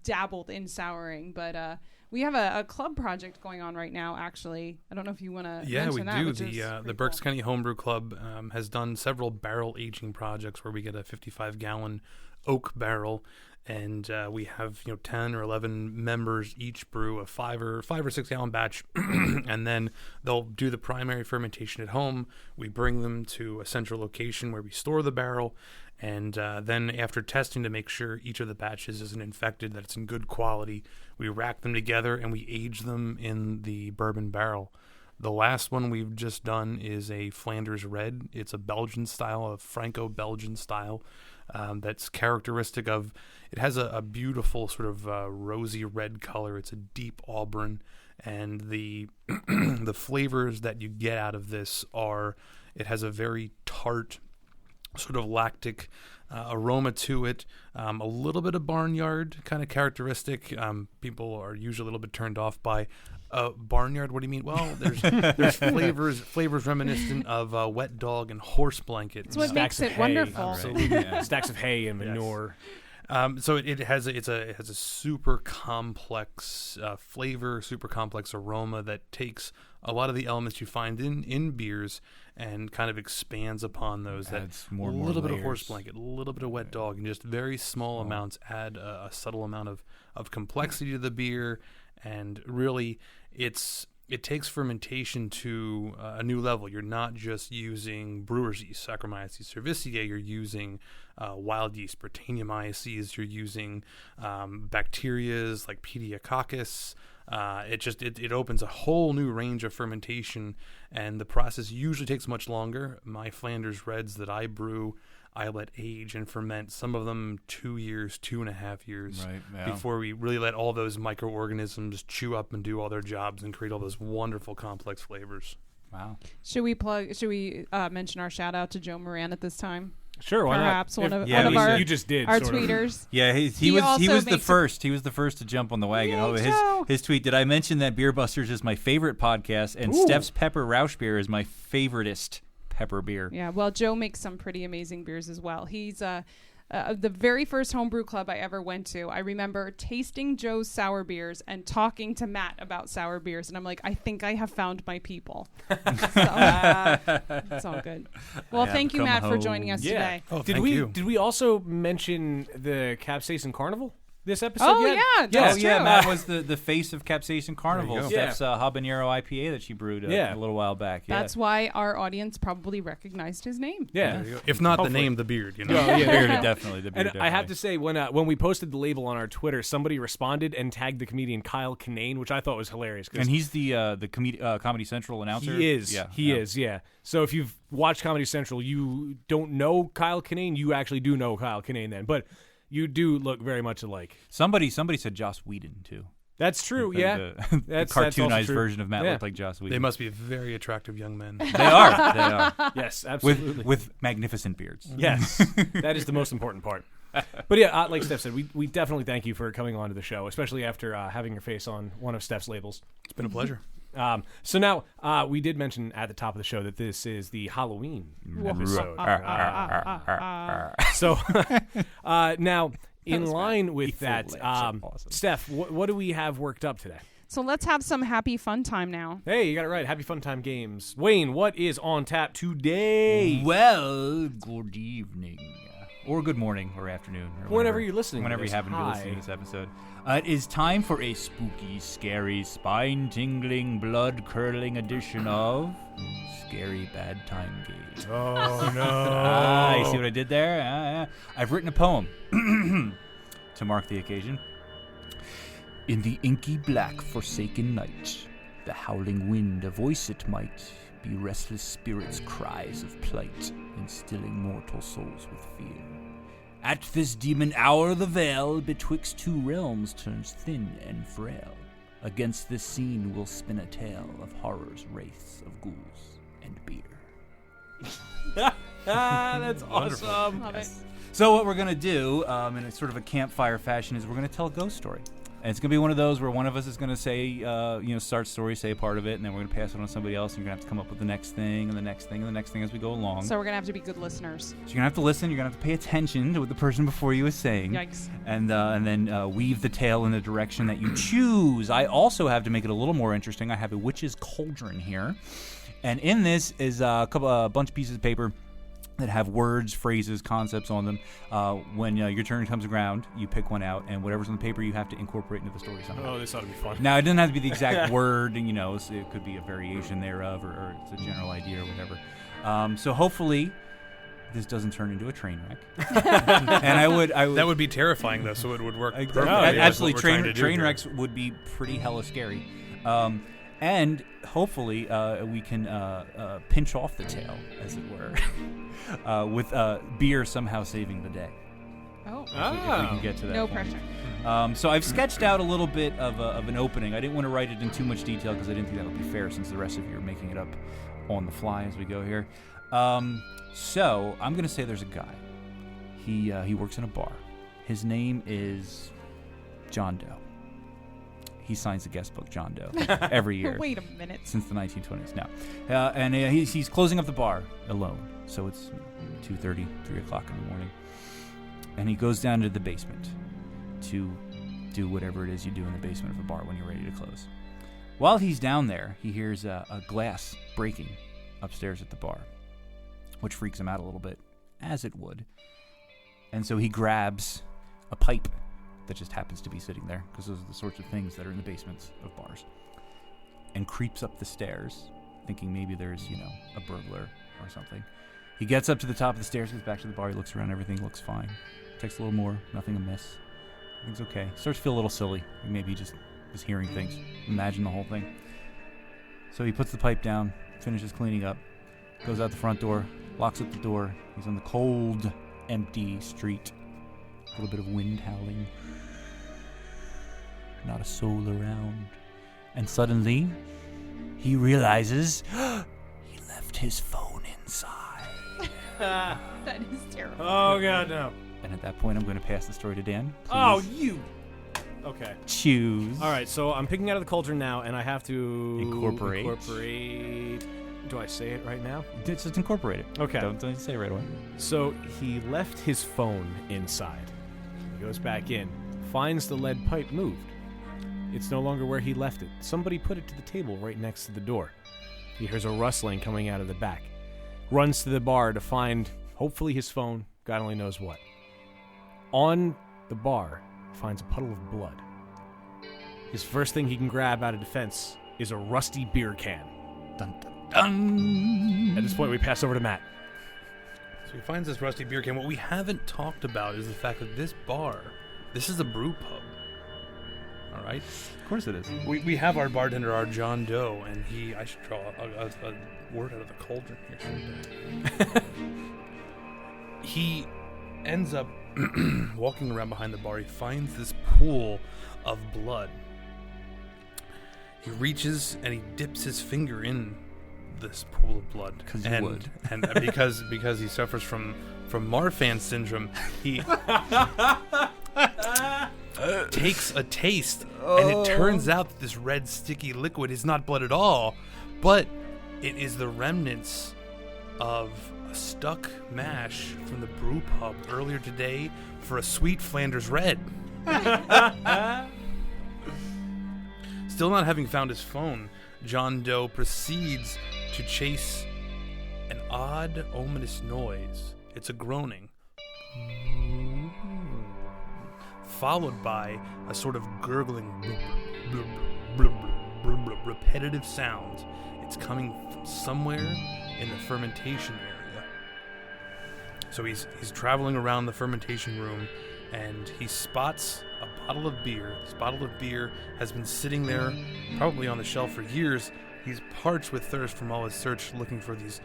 dabbled in souring, but we have a club project going on right now, actually. I don't know if you want to mention that. Yeah, we which do. is The pretty Berks cool. County Homebrew Club has done several barrel aging projects where we get a 55-gallon oak barrel, and we have 10 or 11 members each brew a 5 or 6 gallon batch, and then they'll do the primary fermentation at home. We bring them to a central location where we store the barrel, and then after testing to make sure each of the batches isn't infected, that it's in good quality, we rack them together and we age them in the bourbon barrel. The last one we've just done is a Flanders Red. It's a Belgian style, a Franco-Belgian style. That's characteristic of, it has a beautiful sort of rosy red color. It's a deep auburn, and the the flavors that you get out of this are, it has a very tart, sort of lactic aroma to it, a little bit of barnyard kind of characteristic. People are usually a little bit turned off by barnyard. What do you mean? Well, there's flavors reminiscent of wet dog and horse blanket. That's what makes of it hay. wonderful. Stacks of hay and manure. So it has a super complex flavor, super complex aroma that takes a lot of the elements you find in beers and kind of expands upon those. Adds That more a and more little bit of horse layers. blanket, a little bit of wet dog, and just very small amounts add a subtle amount of complexity to the beer, and really it takes fermentation to a new level. You're not just using brewer's yeast, Saccharomyces cerevisiae. You're using wild yeast, Brettanomyces. You're using bacterias like Pediococcus. It opens a whole new range of fermentation, and the process usually takes much longer. My Flanders Reds that I brew, I let age and ferment, some of them 2 years, 2.5 years, Right, yeah. before we really let all those microorganisms chew up and do all their jobs and create all those wonderful complex flavors. Wow. Should we mention our shout out to Joe Moran at this time? Sure, why Perhaps not? one of our- you just did our sort of. tweeters. Yeah, he He was also the makes a- first. He was the first to jump on the wagon. Yay, Oh, Joe! his tweet. Did I mention that Beer Busters is my favorite podcast, and Ooh. Steph's Pepper Rausch beer is my favoriteest pepper beer? Yeah, well, Joe makes some pretty amazing beers as well. He's the very first homebrew club I ever went to. I remember tasting Joe's sour beers and talking to Matt about sour beers, and I'm like, I think I have found my people. So, it's all good. Well, have thank you, come Matt, for joining us Yeah. today. Oh, Did thank we you. did we also mention the Capsaicin Carnival this episode? Oh, yet? yeah, that's Oh yeah, true. Matt was the face of Capsaicin Carnival. There you go. Steph's habanero IPA that she brewed Yeah. a little while back. Yeah. That's why our audience probably recognized his name. Yeah. There you go. If not Hopefully. the name, the beard. You know. Oh, yeah, beer, yeah. definitely. The beer, And I have to say, when we posted the label on our Twitter, somebody responded and tagged the comedian Kyle Kinane, which I thought was hilarious. 'Cause And he's the Comedy Central announcer. he is. Yeah, He is, yeah. So if you've watched Comedy Central, you don't know Kyle Kinane. You actually do know Kyle Kinane then. But you do look very much alike. Somebody said Joss Whedon too. That's true, yeah. The That's also cartoonized true. version of Matt Yeah. looked like Joss Whedon. They must be very attractive young men. They are. They are. Yes, absolutely. With magnificent beards. Yes, that is the most important part. But yeah, like Steph said, we definitely thank you for coming on to the show, especially after having your face on one of Steph's labels. It's been a pleasure. So now, we did mention at the top of the show that this is the Halloween episode. So now, in line with that, Evil lips are awesome. Steph, what do we have worked up today? So let's have some happy fun time now. Hey, you got it right. Happy Fun Time Games. Wayne, what is on tap today? Well, good evening. Or good morning or afternoon. Or Whenever you're listening to Whenever this. you happen to be Hi. listening to this episode. It is time for a spooky, scary, spine-tingling, blood-curdling edition of Scary Bad Time Games. Oh, no. You see what I did there? I've written a poem to mark the occasion. In the inky black forsaken night, the howling wind a voice it might be restless spirits' cries of plight, instilling mortal souls with fear. At this demon hour the veil betwixt two realms turns thin and frail. Against this scene we'll spin a tale of horrors, wraiths of ghouls, and beer. That's awesome. Love it. So what we're going to do, in a sort of a campfire fashion, is we're going to tell a ghost story. And it's going to be one of those where one of us is going to say, start story, say a part of it, and then we're going to pass it on to somebody else, and you're going to have to come up with the next thing, and the next thing, and the next thing as we go along. So we're going to have to be good listeners. So you're going to have to listen, you're going to have to pay attention to what the person before you is saying. Yikes. And then weave the tale in the direction that you choose. I also have to make it a little more interesting. I have a witch's cauldron here. And in this is a bunch of pieces of paper that have words, phrases, concepts on them. When your turn comes around, you pick one out, and whatever's on the paper, you have to incorporate into the story somehow. Oh, this ought to be fun. Now, it doesn't have to be the exact word, and it could be a variation thereof, or it's a general idea or whatever. So hopefully, this doesn't turn into a train wreck. And I would That would be terrifying, though, so it would work perfectly. Oh, yeah. Absolutely, That's what we're trying to do train here. wrecks would be pretty hella scary. And hopefully we can pinch off the tail, as it were, with beer somehow saving the day. Oh. If we can get to that No point. pressure. So I've sketched out a little bit of an opening. I didn't want to write it in too much detail because I didn't think that would be fair, since the rest of you are making it up on the fly as we go here. So I'm going to say there's a guy. He works in a bar. His name is John Doe. He signs the guest book, John Doe, every year. Wait a minute. Since the 1920s now. And he's closing up the bar alone. So it's 2:30, 3 o'clock in the morning. And he goes down to the basement to do whatever it is you do in the basement of a bar when you're ready to close. While he's down there, he hears a glass breaking upstairs at the bar, which freaks him out a little bit, as it would. And so he grabs a pipe that just happens to be sitting there, because those are the sorts of things that are in the basements of bars, and creeps up the stairs, thinking maybe there's, a burglar or something. He gets up to the top of the stairs, goes back to the bar, he looks around, everything looks fine. Takes a little more, nothing amiss. Everything's okay. Starts to feel a little silly. Maybe he just is hearing things. Imagine the whole thing. So he puts the pipe down, finishes cleaning up, goes out the front door, locks up the door. He's on the cold, empty street. A little bit of wind howling. Not a soul around. And suddenly, he realizes he left his phone inside. That is terrible. Oh, God, no. And at that point, I'm going to pass the story to Dan. Please Oh, you. Okay. choose. All right, so I'm picking out of the cauldron now, and I have to Incorporate. Do I say it right now? Just incorporate it. Okay. Don't say it right away. So he left his phone inside. He goes back in, finds the lead pipe moved. It's no longer where he left it. Somebody put it to the table right next to the door. He hears a rustling coming out of the back. Runs to the bar to find, hopefully, his phone. God only knows what. On the bar, finds a puddle of blood. His first thing he can grab out of defense is a rusty beer can. Dun, dun, dun. At this point, we pass over to Matt. So he finds this rusty beer can. What we haven't talked about is the fact that this bar, this is a brew pub. All right? Of course it is. We have our bartender, our John Doe, and I should draw a word out of the cauldron here, shouldn't I? He ends up walking around behind the bar. He finds this pool of blood. He reaches and he dips his finger in this pool of blood. 'Cause you would. And because he suffers from Marfan syndrome, he takes a taste, and it turns out that this red sticky liquid is not blood at all, but it is the remnants of a stuck mash from the brew pub earlier today for a sweet Flanders Red. Still not having found his phone, John Doe proceeds to chase an odd, ominous noise. It's a groaning, followed by a sort of gurgling, repetitive sound. It's coming from somewhere in the fermentation area. So he's traveling around the fermentation room, and he spots a bottle of beer. This bottle of beer has been sitting there, probably on the shelf for years. He's parched with thirst from all his search, looking for these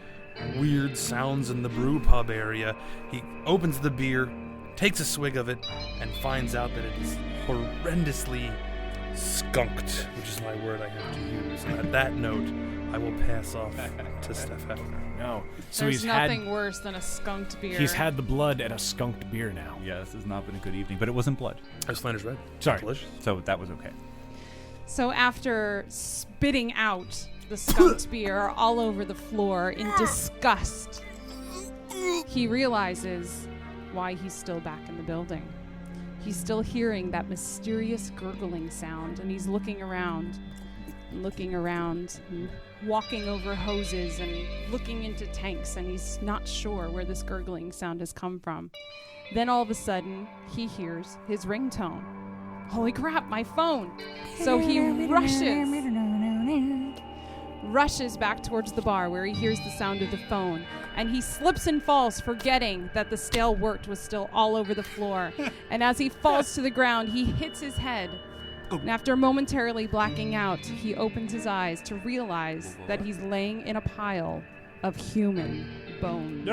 weird sounds in the brew pub area. He opens the beer, takes a swig of it, and finds out that it is horrendously skunked, which is my word I have to use. And at that note, I will pass off to Steph Hefner. No. So There's he's nothing worse than a skunked beer. He's had the blood and a skunked beer now. Yeah, this has not been a good evening, but it wasn't blood, That's Flanders Red. Sorry. Delicious. so that was okay. So after spitting out the skunked beer all over the floor in disgust, he realizes why he's still back in the building. He's still hearing that mysterious gurgling sound, and he's looking around, and walking over hoses and looking into tanks, and he's not sure where this gurgling sound has come from. Then all of a sudden, he hears his ringtone. Holy crap, my phone! So he rushes back towards the bar where he hears the sound of the phone, and he slips and falls, forgetting that the stale wort was still all over the floor. And as he falls to the ground, he hits his head. And after momentarily blacking out, he opens his eyes to realize that he's laying in a pile of human bones.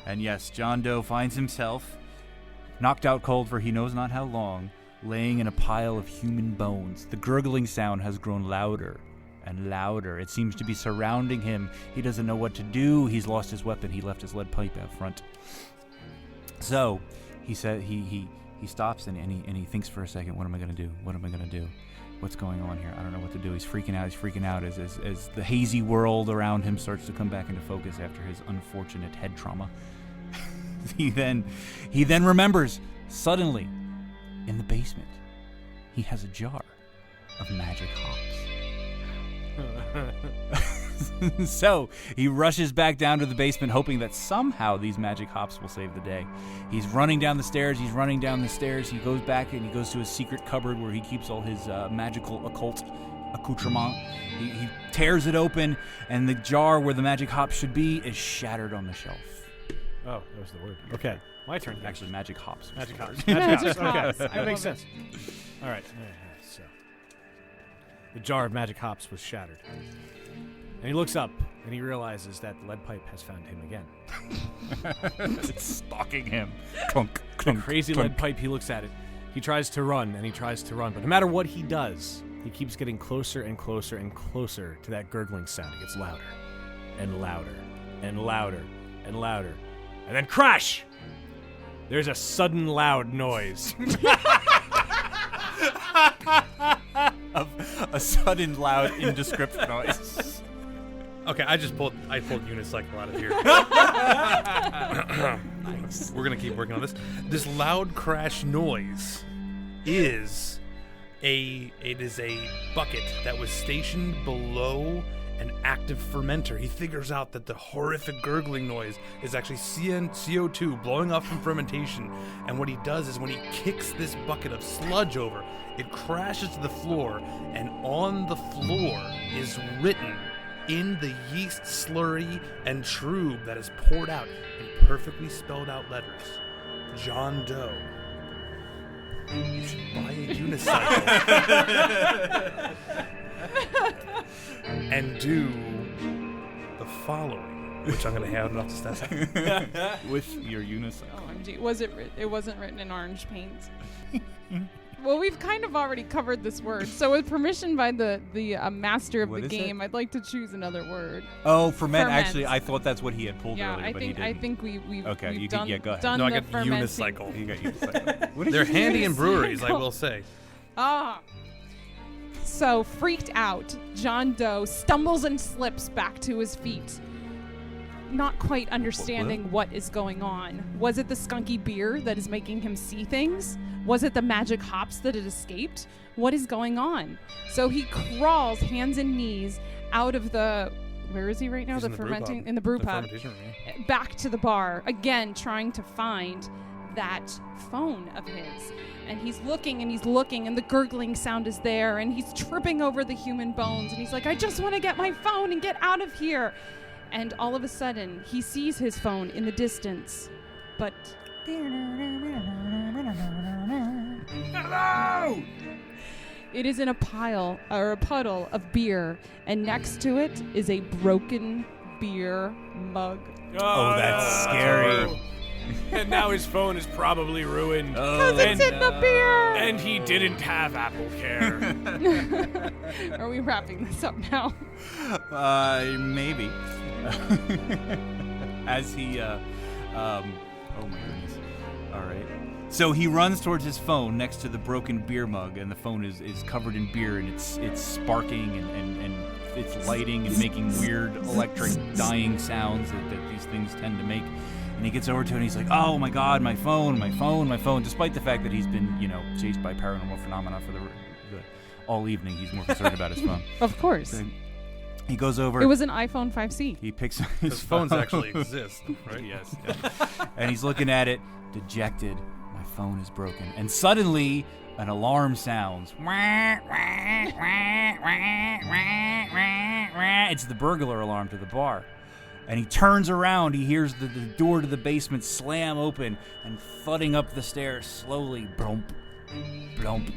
And yes, John Doe finds himself knocked out cold for he knows not how long, laying in a pile of human bones. The gurgling sound has grown louder and louder. It seems to be surrounding him. He doesn't know what to do. He's lost his weapon. He left his lead pipe out front. So he said he stops and he thinks for a second, what am I going to do? What am I going to do? What's going on here? I don't know what to do. He's freaking out as the hazy world around him starts to come back into focus after his unfortunate head trauma. He then remembers suddenly, in the basement, he has a jar of magic hops. So he rushes back down to the basement, hoping that somehow these magic hops will save the day. He's running down the stairs. He goes back and he goes to his secret cupboard where he keeps all his magical occult accoutrement. He tears it open, and the jar where the magic hops should be is shattered on the shelf. Oh, that was the word. Okay, my turn. Actually, magic hops. Magic hops. Magic Okay, hops. I that makes love sense. All right. So the jar of magic hops was shattered, and he looks up and he realizes that the lead pipe has found him again. It's stalking him. Clunk, The clunk, crazy clunk. lead pipe. He looks at it. He tries to run and he tries to run, but no matter what he does, he keeps getting closer and closer and closer to that gurgling sound. It gets louder and louder and louder and louder. And then crash! There's a sudden loud noise. A sudden, loud, indescript noise. Okay, I pulled unicycle out of here. Nice. We're gonna keep working on this. This loud crash noise is a bucket that was stationed below an active fermenter. He figures out that the horrific gurgling noise is actually CO2 blowing off from fermentation. And what he does is when he kicks this bucket of sludge over, it crashes to the floor, and on the floor is written in the yeast slurry and trube that is poured out in perfectly spelled out letters, John Doe, you should buy a unicycle and do the following, which I'm going to hand off to Steph. With your unicycle. OMG. It wasn't written in orange paint. Well, we've kind of already covered this word. So with permission by the master of What the is game, I'd like to choose another word. Oh, ferment. Ferment. Actually, I thought that's what he had pulled Yeah, earlier, I but think he didn't. we've Okay, we've you done, can- yeah, go ahead. done No, I the got fermenting. unicycle. You got unicycle. What did They're you handy in unicycle? breweries, I will say. Ah. So freaked out, John Doe stumbles and slips back to his feet. not quite understanding what is going on. Was it the skunky beer that is making him see things? Was it the magic hops that had escaped? What is going on? So he crawls hands and knees out of the... Where is he right now? He's in the brew pub. In the brew The pub. fermentation room, yeah. Back to the bar, again trying to find that phone of his. And he's looking, and the gurgling sound is there, and he's tripping over the human bones, and he's like, I just want to get my phone and get out of here. And all of a sudden, he sees his phone in the distance. But... Hello! It is in a pile, or a puddle of beer, and next to it is a broken beer mug. Oh, that's scary. And now his phone is probably ruined. Oh, It's in the beer! And he didn't have Apple Care. Are we wrapping this up now? Maybe. As he, oh my goodness. All right. So he runs towards his phone next to the broken beer mug, and the phone is covered in beer, and it's sparking and it's lighting and making weird electric dying sounds that these things tend to make. And he gets over to it and he's like, oh my God, my phone, despite the fact that he's been, chased by paranormal phenomena for the all evening. He's more concerned about his phone. Of course. So he goes over. It was an iPhone 5C. He picks up His his phones phone. actually exist, right? Yes. Yeah. And he's looking at it, dejected. My phone is broken. And suddenly, an alarm sounds. It's the burglar alarm to the bar. And he turns around. He hears the door to the basement slam open, and thudding up the stairs slowly, blump, blump,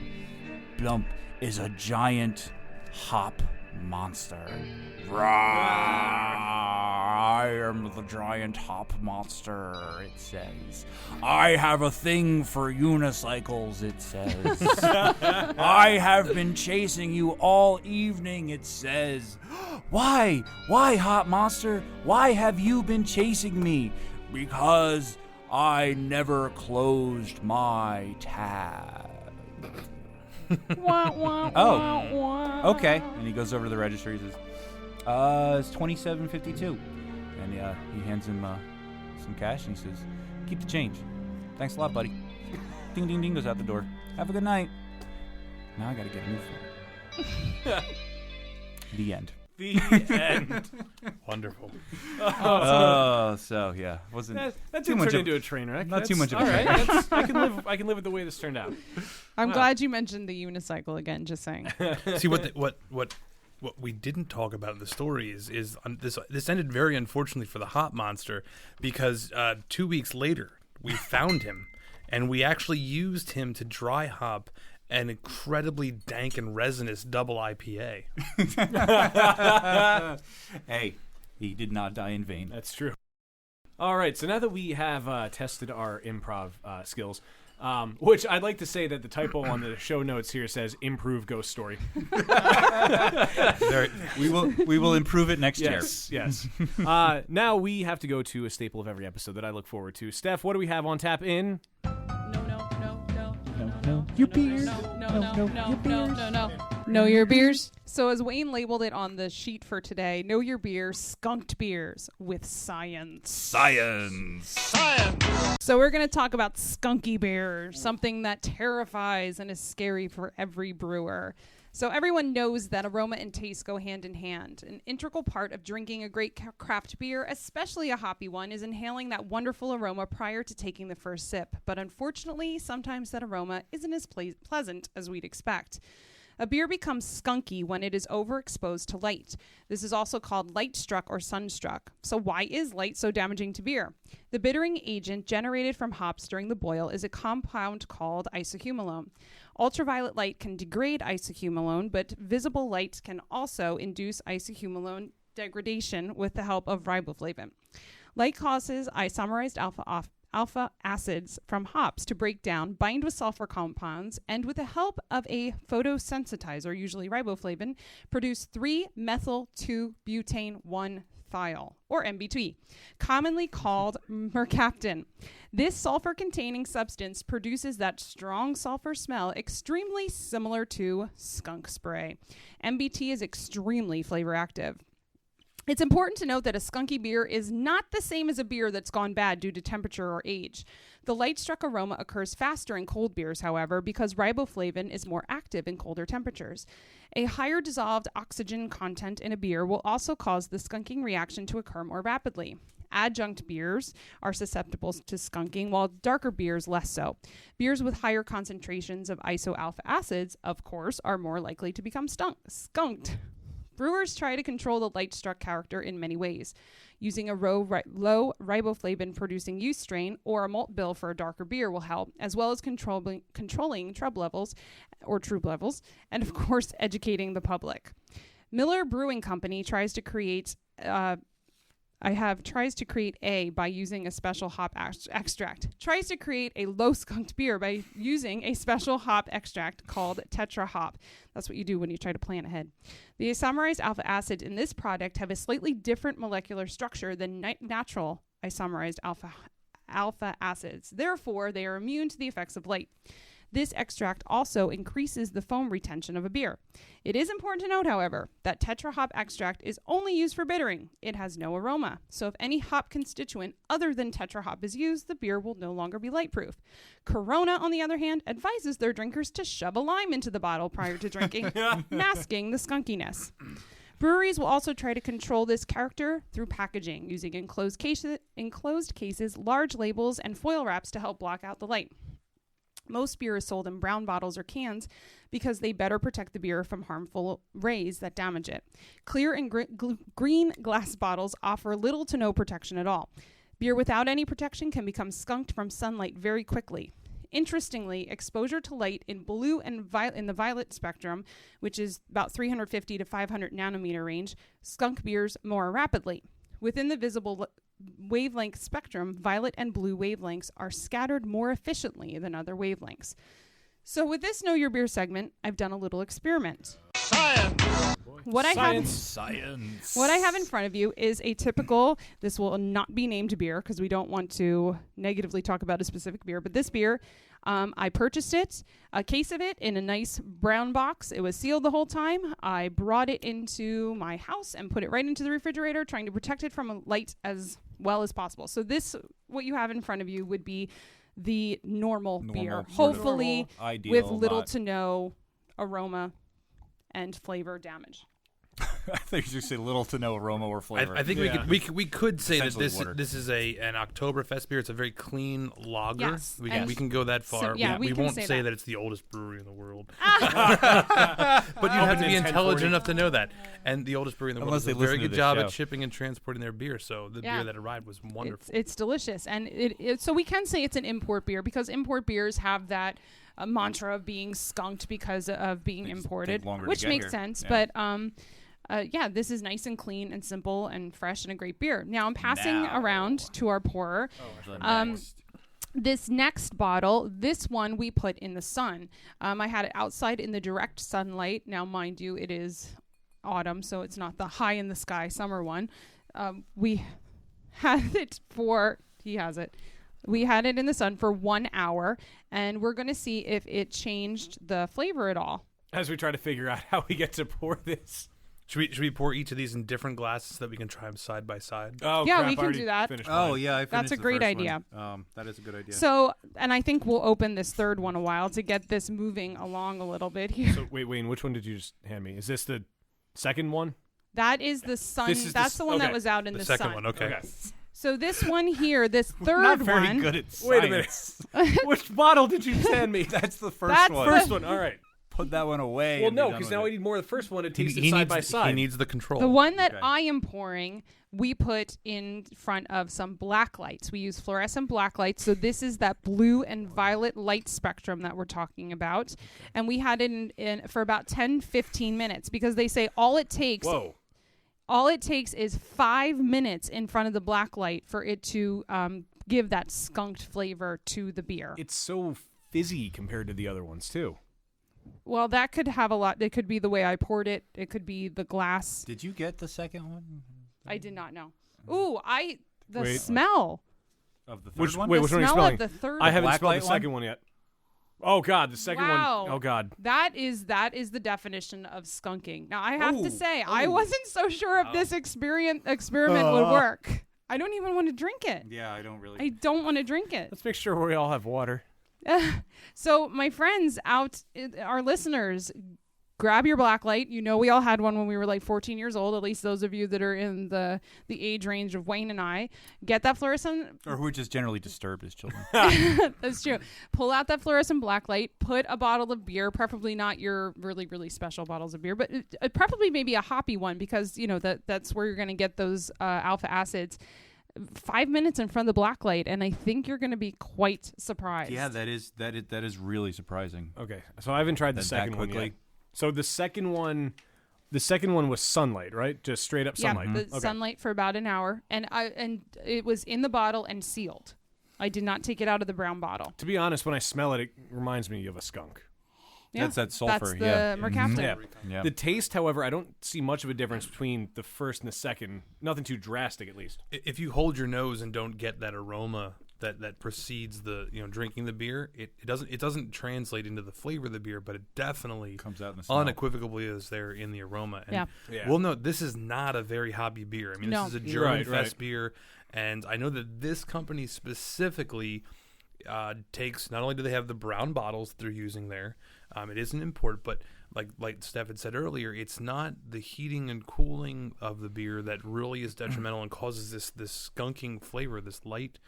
blump, is a giant hop monster. I am the giant hop monster, it says. I have a thing for unicycles, it says. I have been chasing you all evening, it says. Why? Why, hop monster? Why have you been chasing me? Because I never closed my tab. Wah, wah, Oh. wah, wah. Okay. And he goes over to the register. He says, it's $27.52. And he hands him some cash, and he says, keep the change. Thanks a lot, buddy. Ding, ding, ding goes out the door. Have a good night. Now I got to get a new phone. The end. The end. Wonderful. So yeah, wasn't That too didn't much turn of- into a train wreck. not too much of a all train right. I can live with the way this turned out. I'm Wow. glad you mentioned the unicycle again, just saying. See what we didn't talk about in the story is this ended very unfortunately for the hop monster, because 2 weeks later we found him, and we actually used him to dry hop an incredibly dank and resinous double IPA. Hey, he did not die in vain. That's true. All right, so now that we have tested our improv skills, which I'd like to say that the typo on the show notes here says "improve ghost story." We will improve it next year. Yes. Now we have to go to a staple of every episode that I look forward to. Steph, what do we have on tap in? Your beers. No. Know your beers. So as Wayne labeled it on the sheet for today, know your beers, skunked beers with science. Science. So we're going to talk about skunky beer, something that terrifies and is scary for every brewer. So everyone knows that aroma and taste go hand in hand. An integral part of drinking a great craft beer, especially a hoppy one, is inhaling that wonderful aroma prior to taking the first sip. But unfortunately, sometimes that aroma isn't as pleasant as we'd expect. A beer becomes skunky when it is overexposed to light. This is also called light struck or sunstruck. So why is light so damaging to beer? The bittering agent generated from hops during the boil is a compound called isohumolone. Ultraviolet light can degrade isohumolone, but visible light can also induce isohumolone degradation with the help of riboflavin. Light causes isomerized alpha acids from hops to break down, bind with sulfur compounds, and with the help of a photosensitizer, usually riboflavin, produce 3-methyl-2-butane-1-thiol, or MBT, commonly called mercaptan. This sulfur-containing substance produces that strong sulfur smell extremely similar to skunk spray. MBT is extremely flavor active. It's important to note that a skunky beer is not the same as a beer that's gone bad due to temperature or age. The light struck aroma occurs faster in cold beers, however, because riboflavin is more active in colder temperatures. A higher dissolved oxygen content in a beer will also cause the skunking reaction to occur more rapidly. Adjunct beers are susceptible to skunking, while darker beers less so. Beers with higher concentrations of isoalpha acids, of course, are more likely to become skunked. Brewers try to control the light struck character in many ways, using a low riboflavin producing yeast strain or a malt bill for a darker beer will help, as well as controlling trub levels, and of course educating the public. Miller Brewing Company tries to create A by using a special hop extract. Tries to create a low skunked beer by using a special hop extract called Tetra Hop. That's what you do when you try to plan ahead. The isomerized alpha acids in this product have a slightly different molecular structure than natural isomerized alpha acids. Therefore, they are immune to the effects of light. This extract also increases the foam retention of a beer. It is important to note, however, that Tetra Hop extract is only used for bittering. It has no aroma. So if any hop constituent other than Tetra Hop is used, the beer will no longer be lightproof. Corona, on the other hand, advises their drinkers to shove a lime into the bottle prior to drinking, masking the skunkiness. Breweries will also try to control this character through packaging, using enclosed cases, large labels, and foil wraps to help block out the light. Most beer is sold in brown bottles or cans because they better protect the beer from harmful rays that damage it. Clear and green glass bottles offer little to no protection at all. Beer without any protection can become skunked from sunlight very quickly. Interestingly, exposure to light in blue and in the violet spectrum, which is about 350 to 500 nanometer range, skunk beers more rapidly. Within the visible wavelength spectrum, violet and blue wavelengths are scattered more efficiently than other wavelengths. So with this Know Your Beer segment, I've done a little experiment. What I have in front of you is a typical, this will not be named beer because we don't want to negatively talk about a specific beer, but this beer, I purchased it, a case of it in a nice brown box. It was sealed the whole time. I brought it into my house and put it right into the refrigerator, trying to protect it from light as well as possible. So this, what you have in front of you, would be the normal beer, hopefully ideal, with little to no aroma and flavor damage. I think you should say little to no aroma or flavor. I think we could say that Essentially this is an Oktoberfest beer. It's a very clean lager. Yes, We can go that far. So, we can won't say say that. that it's the oldest brewery in the world. But you have to be intelligent enough to know that. And the oldest brewery in the world Unless does a they very listen to good this job show. at shipping and transporting their beer. So the beer that arrived was wonderful. It's delicious, and so we can say it's an import beer because import beers have that mantra of being skunked because of being They just imported, take longer to which get makes here. sense. Yeah. But this is nice and clean and simple and fresh and a great beer. Now I'm passing around to our pourer. This next bottle, this one we put in the sun. I had it outside in the direct sunlight. Now, mind you, it is autumn, so it's not the high in the sky summer one. We had it We had it in the sun for 1 hour, and we're going to see if it changed the flavor at all. As we try to figure out how we get to pour this. Should we pour each of these in different glasses so that we can try them side by side? Oh, Yeah, crap, we I can already do that. finished Oh, mine. yeah. I That's finished a the great first idea. one. That is a good idea. So, and I think we'll open this third one a while to get this moving along a little bit here. So, wait, Wayne, which one did you just hand me? Is this the second one? That is the sun. This is That's the one that okay. was out in The the second sun. one, okay. So this one here, this third Not very one. good at science. Wait a minute. Which bottle did you just hand me? That's the first That's one. First one. All right. Put that one away. Well, and be no, done because with now it. we need more of the first one to He taste it side by needs, side. he needs the control. The one that Okay. I am pouring, we put in front of some black lights. We use fluorescent black lights. So this is that blue and violet light spectrum that we're talking about. And we had it in for about 10, 15 minutes because they say all it takes is 5 minutes in front of the black light for it to give that skunked flavor to the beer. It's so fizzy compared to the other ones, too. Well, that could have a lot. It could be the way I poured it. It could be the glass. Did you get the second one? I did not know. Ooh, the Wait. smell. Of the third Which one? wait, The which one are you smell smelling? of the third I haven't black smelled the light one? second one yet. Oh God, the second Wow. one. Oh God. That is the definition of skunking. Now I have to Oh, say, I wasn't so sure if this experiment would work. I don't even want to drink it. Yeah, I don't really. I don't want to drink it. Let's make sure we all have water. So my friends our listeners, grab your black light. You know we all had one when we were like 14 years old, at least those of you that are in the age range of Wayne and I. Get that fluorescent. Or who are just generally disturbed as children. That's true. Pull out that fluorescent black light, put a bottle of beer, preferably not your really, really special bottles of beer, but preferably maybe a hoppy one, because, you know, that's where you're going to get those alpha acids. 5 minutes in front of the black light, and I think you're going to be quite surprised. Yeah, that is really surprising. Okay, so I haven't tried the That second one quickly? yet. So the second one was sunlight, right? Just straight up sunlight. Yeah, the sunlight for about an hour, and it was in the bottle and sealed. I did not take it out of the brown bottle. To be honest, when I smell it, it reminds me of a skunk. Yeah, That's that sulfur. That's the yeah. mercaptan. Yeah. Yeah. The taste, however, I don't see much of a difference between the first and the second. Nothing too drastic, at least. If you hold your nose and don't get that aroma that precedes the drinking the beer, it doesn't translate into the flavor of the beer, but it definitely Comes out in the smell. unequivocally is there in the aroma. And Yeah. we'll note this is not a very hoppy beer. I mean, No. this is a German Right, Fest right. beer, and I know that this company specifically takes, not only do they have the brown bottles that they're using there, it is an import, but like Steph had said earlier, it's not the heating and cooling of the beer that really is detrimental and causes this skunking flavor, this light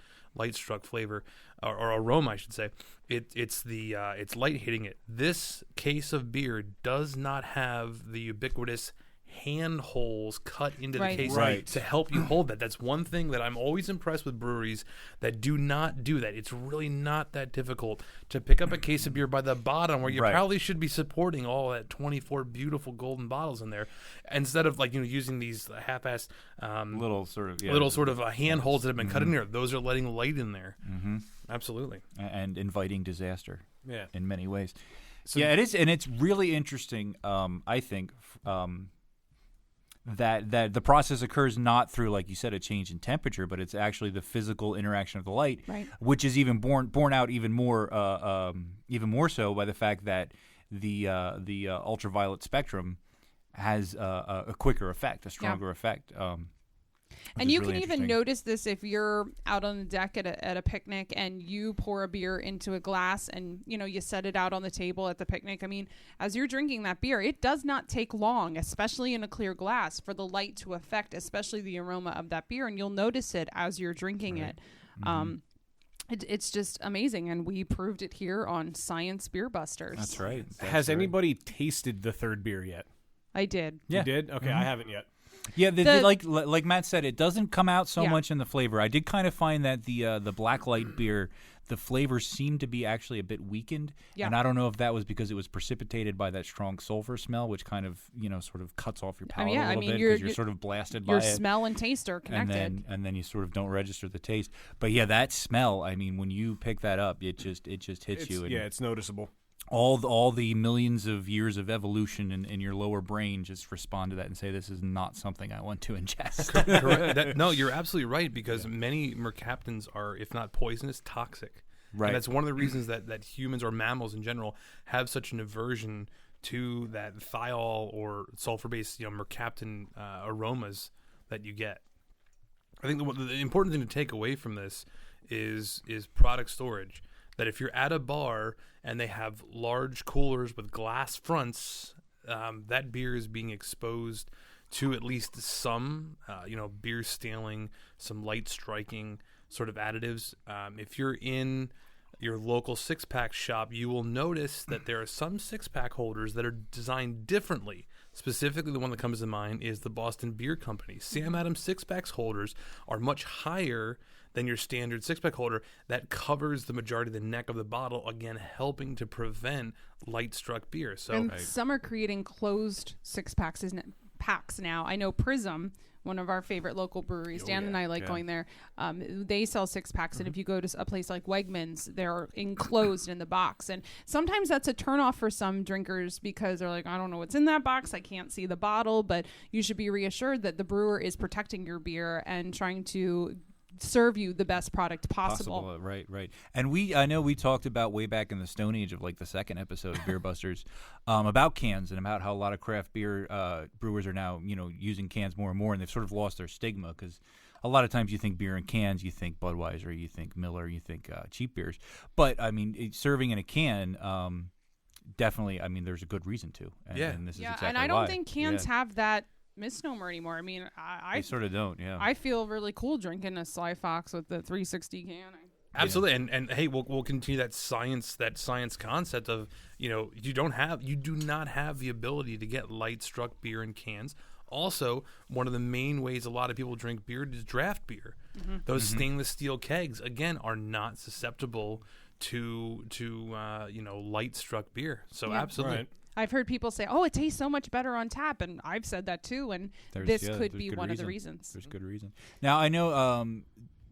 struck flavor or aroma, I should say. It's light hitting it. This case of beer does not have the ubiquitous hand holes cut into Right. the case Right. to help you hold that. That's one thing that I'm always impressed with breweries that do not do that. It's really not that difficult to pick up a case of beer by the bottom where you Right. probably should be supporting all that 24 beautiful golden bottles in there, instead of using these half-assed little sort of hand holes that have been cut in there. Those are letting light in there. Mm-hmm. Absolutely. And inviting disaster. Yeah. In many ways. Yeah, it is, and it's really interesting. I think. That the process occurs not through, like you said, a change in temperature, but it's actually the physical interaction of the light, Right. which is even borne out even more so by the fact that the ultraviolet spectrum has a quicker effect, a stronger effect. And you can even notice this if you're out on the deck at a picnic and you pour a beer into a glass and you set it out on the table at the picnic. I mean, as you're drinking that beer, it does not take long, especially in a clear glass, for the light to affect, especially the aroma of that beer, and you'll notice it as you're drinking it. It's just amazing, and we proved it here on Science Beer Busters. That's right. Has anybody tasted the third beer yet? I did. Yeah. You did? Okay, I haven't yet. Yeah, The- like Matt said, it doesn't come out so Yeah. much in the flavor. I did kind of find that the Blacklight beer, the flavor seemed to be actually a bit weakened, Yeah. and I don't know if that was because it was precipitated by that strong sulfur smell, which kind of sort of cuts off your palate yeah, a I little mean, bit you're- because you're sort of blasted by Your it. smell and taste are And connected. then you sort of don't register the taste. But yeah, that smell. I mean, when you pick that up, it just hits you. And It's noticeable. all the millions of years of evolution in your lower brain just respond to that and say, this is not something I want to ingest. Correct. No, you're absolutely right, because many mercaptans are, if not poisonous, toxic. Right. And that's one of the reasons that humans or mammals in general have such an aversion to that thiol or sulfur-based mercaptan aromas that you get. I think the important thing to take away from this is product storage. That if you're at a bar and they have large coolers with glass fronts, that beer is being exposed to at least some, beer stealing, some light striking sort of additives. If you're in your local six-pack shop, you will notice that there are some six-pack holders that are designed differently. Specifically, the one that comes to mind is the Boston Beer Company. Sam Adams six-packs holders are much higher than your standard six-pack holder that covers the majority of the neck of the bottle, again helping to prevent light-struck beer. So And some are creating closed packs now. I know Prism, one of our favorite local breweries, Dan and I like going there. They sell 6-packs, and if you go to a place like Wegmans, they're enclosed in the box. And sometimes that's a turnoff for some drinkers because they're like, I don't know what's in that box. I can't see the bottle. But you should be reassured that the brewer is protecting your beer and trying to serve you the best product possible. Right. And I know we talked about way back in the Stone Age of like the second episode of Beer Busters about cans and about how a lot of craft beer brewers are now, using cans more and more, and they've sort of lost their stigma because a lot of times you think beer in cans, you think Budweiser, you think Miller, you think cheap beers. But, I mean, serving in a can, definitely, I mean, there's a good reason to. And this is exactly and I don't why. think cans have that misnomer anymore. I mean, I sort of don't, I feel really cool drinking a Sly Fox with the 360 can. Absolutely, and hey, we'll continue that science concept of you do not have the ability to get light struck beer in cans. Also, one of the main ways a lot of people drink beer is draft beer. Those stainless steel kegs again are not susceptible to light struck beer. So absolutely. Right. I've heard people say, "Oh, it tastes so much better on tap," and I've said that too. And this could be one of the reasons. There's good reason. Now I know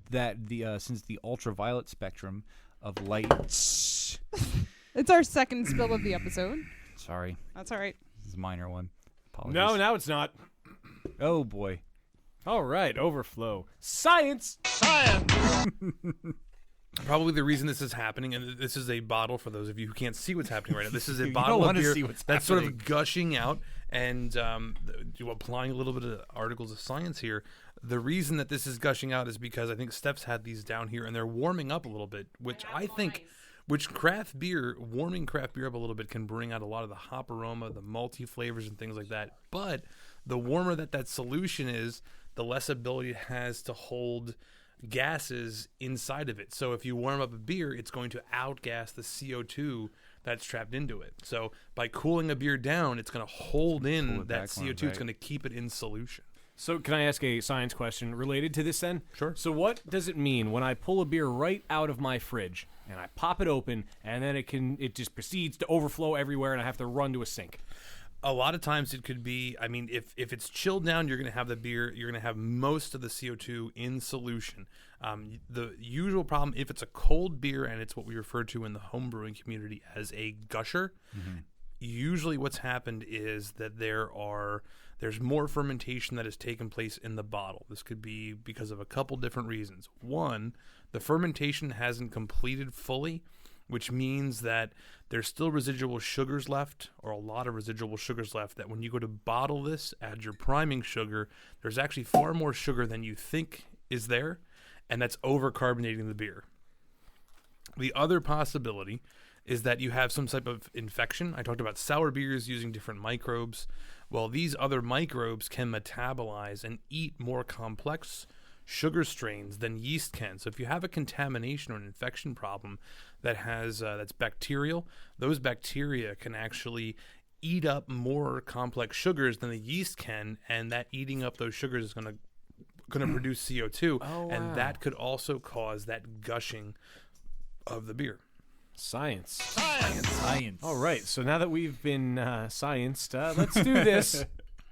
that since the ultraviolet spectrum of light. It's our second spill of the episode. Sorry, That's all right. this is a minor one. Apologies. No, now it's not. Oh boy. All right, overflow. Science! Probably the reason this is happening, and this is a bottle for those of you who can't see what's happening right now. This is a You bottle don't of wanna beer see what's that's sort happening. of gushing out, and applying a little bit of articles of science here. The reason that this is gushing out is because I think Steph's had these down here, and they're warming up a little bit, which I think, warming craft beer up a little bit can bring out a lot of the hop aroma, the malty flavors, and things like that. But the warmer that solution is, the less ability it has to hold gases inside of it. So if you warm up a beer, it's going to outgas the CO2 that's trapped into it. So by cooling a beer down, it's going to hold in that back CO2. more, It's right. going to keep it in solution. So can I ask a science question related to this then? Sure. So what does it mean when I pull a beer right out of my fridge and I pop it open and then it just proceeds to overflow everywhere and I have to run to a sink? A lot of times it could be, I mean, if it's chilled down, you're going to have the beer, you're going to have most of the CO2 in solution. The usual problem, if it's a cold beer and it's what we refer to in the home brewing community as a gusher, usually what's happened is that there's more fermentation that has taken place in the bottle. This could be because of a couple different reasons. One, the fermentation hasn't completed fully, which means that there's still residual sugars left, or a lot of residual sugars left, that when you go to bottle this, add your priming sugar, there's actually far more sugar than you think is there, and that's over-carbonating the beer. The other possibility is that you have some type of infection. I talked about sour beers using different microbes. Well, these other microbes can metabolize and eat more complex sugar strains than yeast can. So if you have a contamination or an infection problem that has that's bacterial, those bacteria can actually eat up more complex sugars than the yeast can, and that eating up those sugars is going to produce CO2, and that could also cause that gushing of the beer. Science. Science. All right, so now that we've been scienced, let's do this.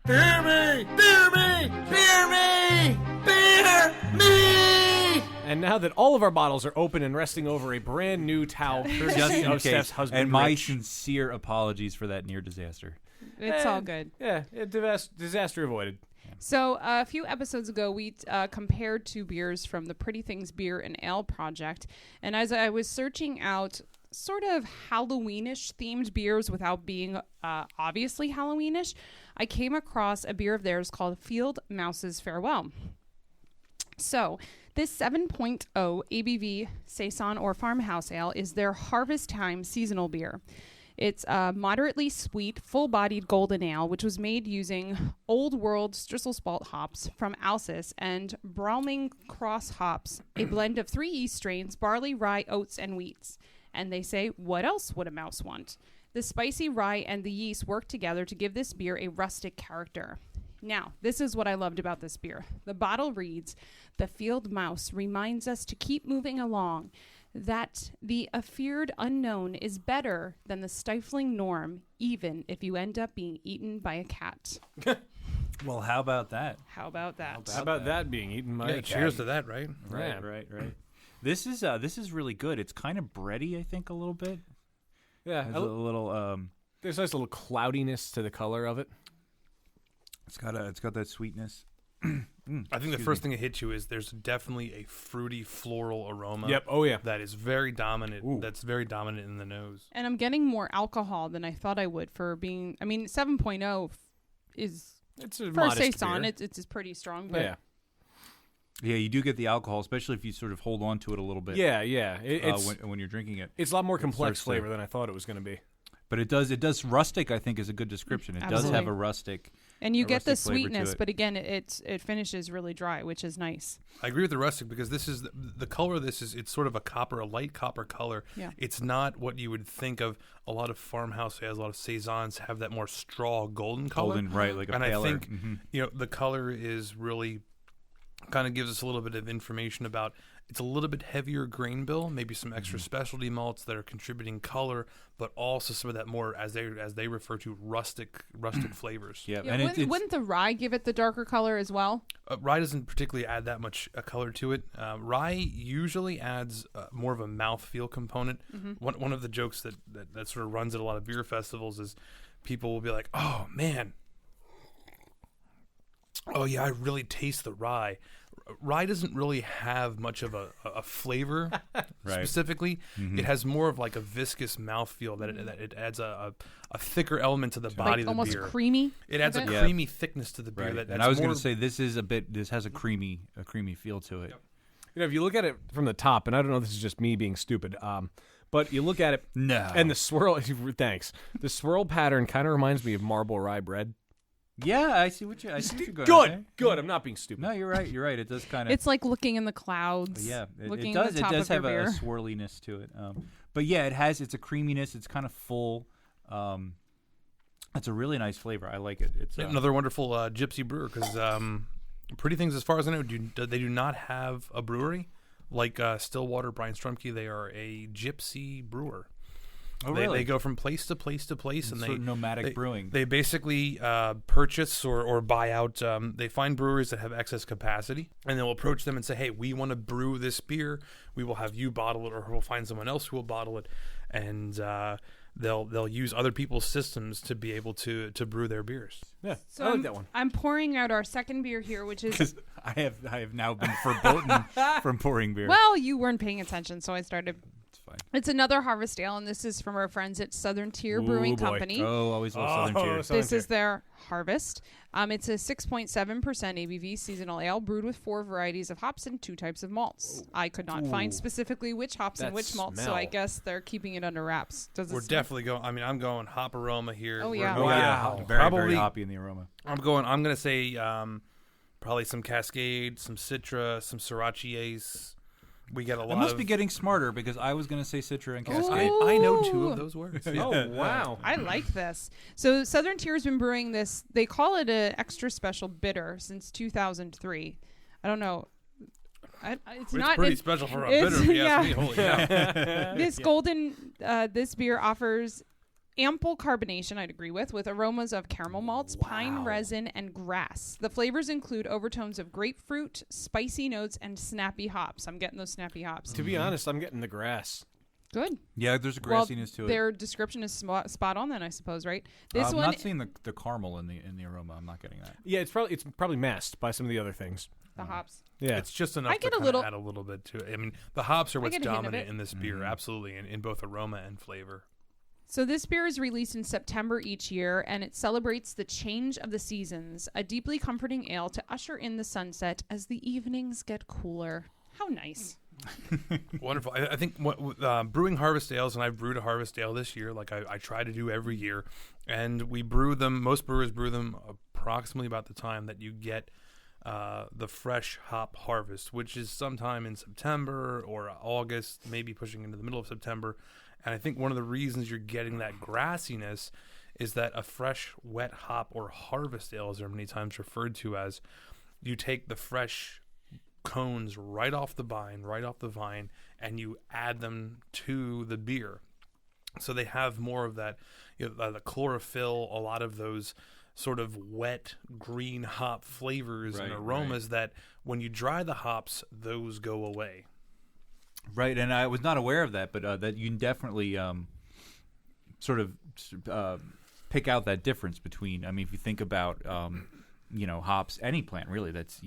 Beer me! Beer me! Beer me! Beer me! And now that all of our bottles are open and resting over a brand new towel, Just courtesy in of Steph's case, husband, and my Rich. sincere apologies for that near disaster. It's all good. Yeah, disaster avoided. So a few episodes ago, we compared two beers from the Pretty Things Beer and Ale Project. And as I was searching out sort of Halloweenish themed beers without being obviously Halloweenish, I came across a beer of theirs called Field Mouse's Farewell. So this 7.0 ABV Saison or Farmhouse Ale is their Harvest Time seasonal beer. It's a moderately sweet, full-bodied golden ale, which was made using Old World Strisselspalt hops from Alsace and Brauning Cross hops, a blend of 3 yeast strains, barley, rye, oats, and wheats. And they say, what else would a mouse want? The spicy rye and the yeast work together to give this beer a rustic character. Now, this is what I loved about this beer. The bottle reads, "The field mouse reminds us to keep moving along, that the afeared unknown is better than the stifling norm, even if you end up being eaten by a cat." Well, how about that? How about that? How about that being eaten by a cat? Cheers to that, right? Yeah. Right. This is really good. It's kind of bready, I think, a little bit. Yeah, There's a little there's a nice little cloudiness to the color of it. It's got that sweetness. I think the first thing that hits you is there's definitely a fruity floral aroma. Yep. Oh yeah. That is very dominant. Ooh. That's very dominant in the nose. And I'm getting more alcohol than I thought I would for being. I mean, 7.0 is It's a for a modest saison. beer. It's pretty strong, but Yeah. Yeah, you do get the alcohol, especially if you sort of hold on to it a little bit. Yeah. Yeah. It's when you're drinking it. it's a lot more complex starts to- flavor than I thought it was going to be. But it does rustic. I think is a good description. It does have Absolutely. a rustic. and you a get the rustic flavor to sweetness, it. but again, it finishes really dry, which is nice. I agree with the rustic because this is the color of this is it's sort of a light copper color. Yeah. It's not what you would think of a lot of farmhouse ales, a lot of saisons have that more straw golden color. Golden, right, like a and paler. I think the color is really kind of gives us a little bit of information about it's a little bit heavier grain bill, maybe some extra specialty malts that are contributing color, but also some of that more as they refer to rustic flavors. Yeah, Yeah, and wouldn't the rye give it the darker color as well? Rye doesn't particularly add that much color to it. Rye usually adds more of a mouthfeel component. One of the jokes that sort of runs at a lot of beer festivals is people will be like, "Oh man, oh yeah, I really taste the rye." Rye doesn't really have much of a flavor specifically. It has more of like a viscous mouthfeel that it adds a thicker element to the body Like of the almost beer. creamy. It adds a bit? Yeah. creamy thickness to the beer. right. That, And that's I was going more- to say this has a creamy feel to it. You know, if you look at it from the top, and I don't know, this is just me being stupid, but you look at it, No. and the swirl. Thanks. The swirl pattern kind of reminds me of marble rye bread. Yeah, I see what you're going. Good, okay. good. I'm not being stupid. No, you're right. You're right. It does kind of. It's like looking in the clouds. Yeah, looking it does. at the It top does of have your a beer. swirliness to it. But yeah, it's a creaminess. It's kind of full. It's a really nice flavor. I like it. It's another wonderful gypsy brewer because Pretty Things, as far as I know, they do not have a brewery like Stillwater, Brian Strumke. They are a gypsy brewer. Oh, really? They go from place to place to place, and sort they of nomadic brewing. They basically purchase or buy out. They find breweries that have excess capacity, and they'll approach them and say, "Hey, we want to brew this beer. We will have you bottle it, or we'll find someone else who will bottle it." And they'll use other people's systems to be able to brew their beers. Yeah, So I like that one. I'm pouring out our second beer here, which is Because I have now been verboten from pouring beer. well, you weren't paying attention, so I started. It's fine. It's another Harvest Ale, and this is from our friends at Southern Tier Brewing Ooh, boy. Company. Oh, always love Southern Tier. Southern This is their Harvest. It's a 6.7% ABV seasonal ale brewed with 4 varieties of hops and 2 types of malts. I could not find specifically which hops and That which malts, so I smell. guess they're keeping it under wraps. Does it We're smell- definitely going. I mean, I'm going hop aroma here. Oh, We're- yeah. we Oh, got- yeah. Very, probably. very hoppy in the aroma. I'm going to say probably some Cascade, some Citra, some Sriracha Ace. We get a lot I must of. be getting smarter because I was going to say Citra and Cascade. I know 2 Ooh. of those words. Oh wow. I like this. So Southern Tier has been brewing this. They call it a extra special bitter since 2003. I don't know. It's It's not pretty it's- special for a it's- bitter. If you ask yeah. me. Holy cow. This golden this beer offers ample carbonation, I'd agree with aromas of caramel malts, pine resin, and grass. The flavors include overtones of grapefruit, spicy notes, and snappy hops. I'm getting those snappy hops. To be honest, I'm getting the grass. Good. Yeah, there's a Well, grassiness to it. their description is spot on then, I suppose, right? This I'm one not seeing the caramel in the aroma. I'm not getting that. Yeah, it's probably masked by some of the other things. the hops. Yeah. It's just enough I get to a kinda little- add a little bit to it. I mean, the hops are what's get a hint of dominant it. in this beer, absolutely, in both aroma and flavor. So this beer is released in September each year, and it celebrates the change of the seasons, a deeply comforting ale to usher in the sunset as the evenings get cooler. How nice. Wonderful. I think brewing harvest ales, and I've brewed a harvest ale this year, like I try to do every year, and we brew them. Most brewers brew them approximately about the time that you get the fresh hop harvest, which is sometime in September or August, maybe pushing into the middle of September. And I think one of the reasons you're getting that grassiness is that a fresh, wet hop or harvest ale, as they're many times referred to as, you take the fresh cones right off the vine, and you add them to the beer. So they have more of that, the chlorophyll, a lot of those sort of wet green hop flavors and Right, aromas that when you dry the hops, those go away. Right, and I was not aware of that, but that you can definitely sort of pick out that difference between. I mean, if you think about hops, any plant really that's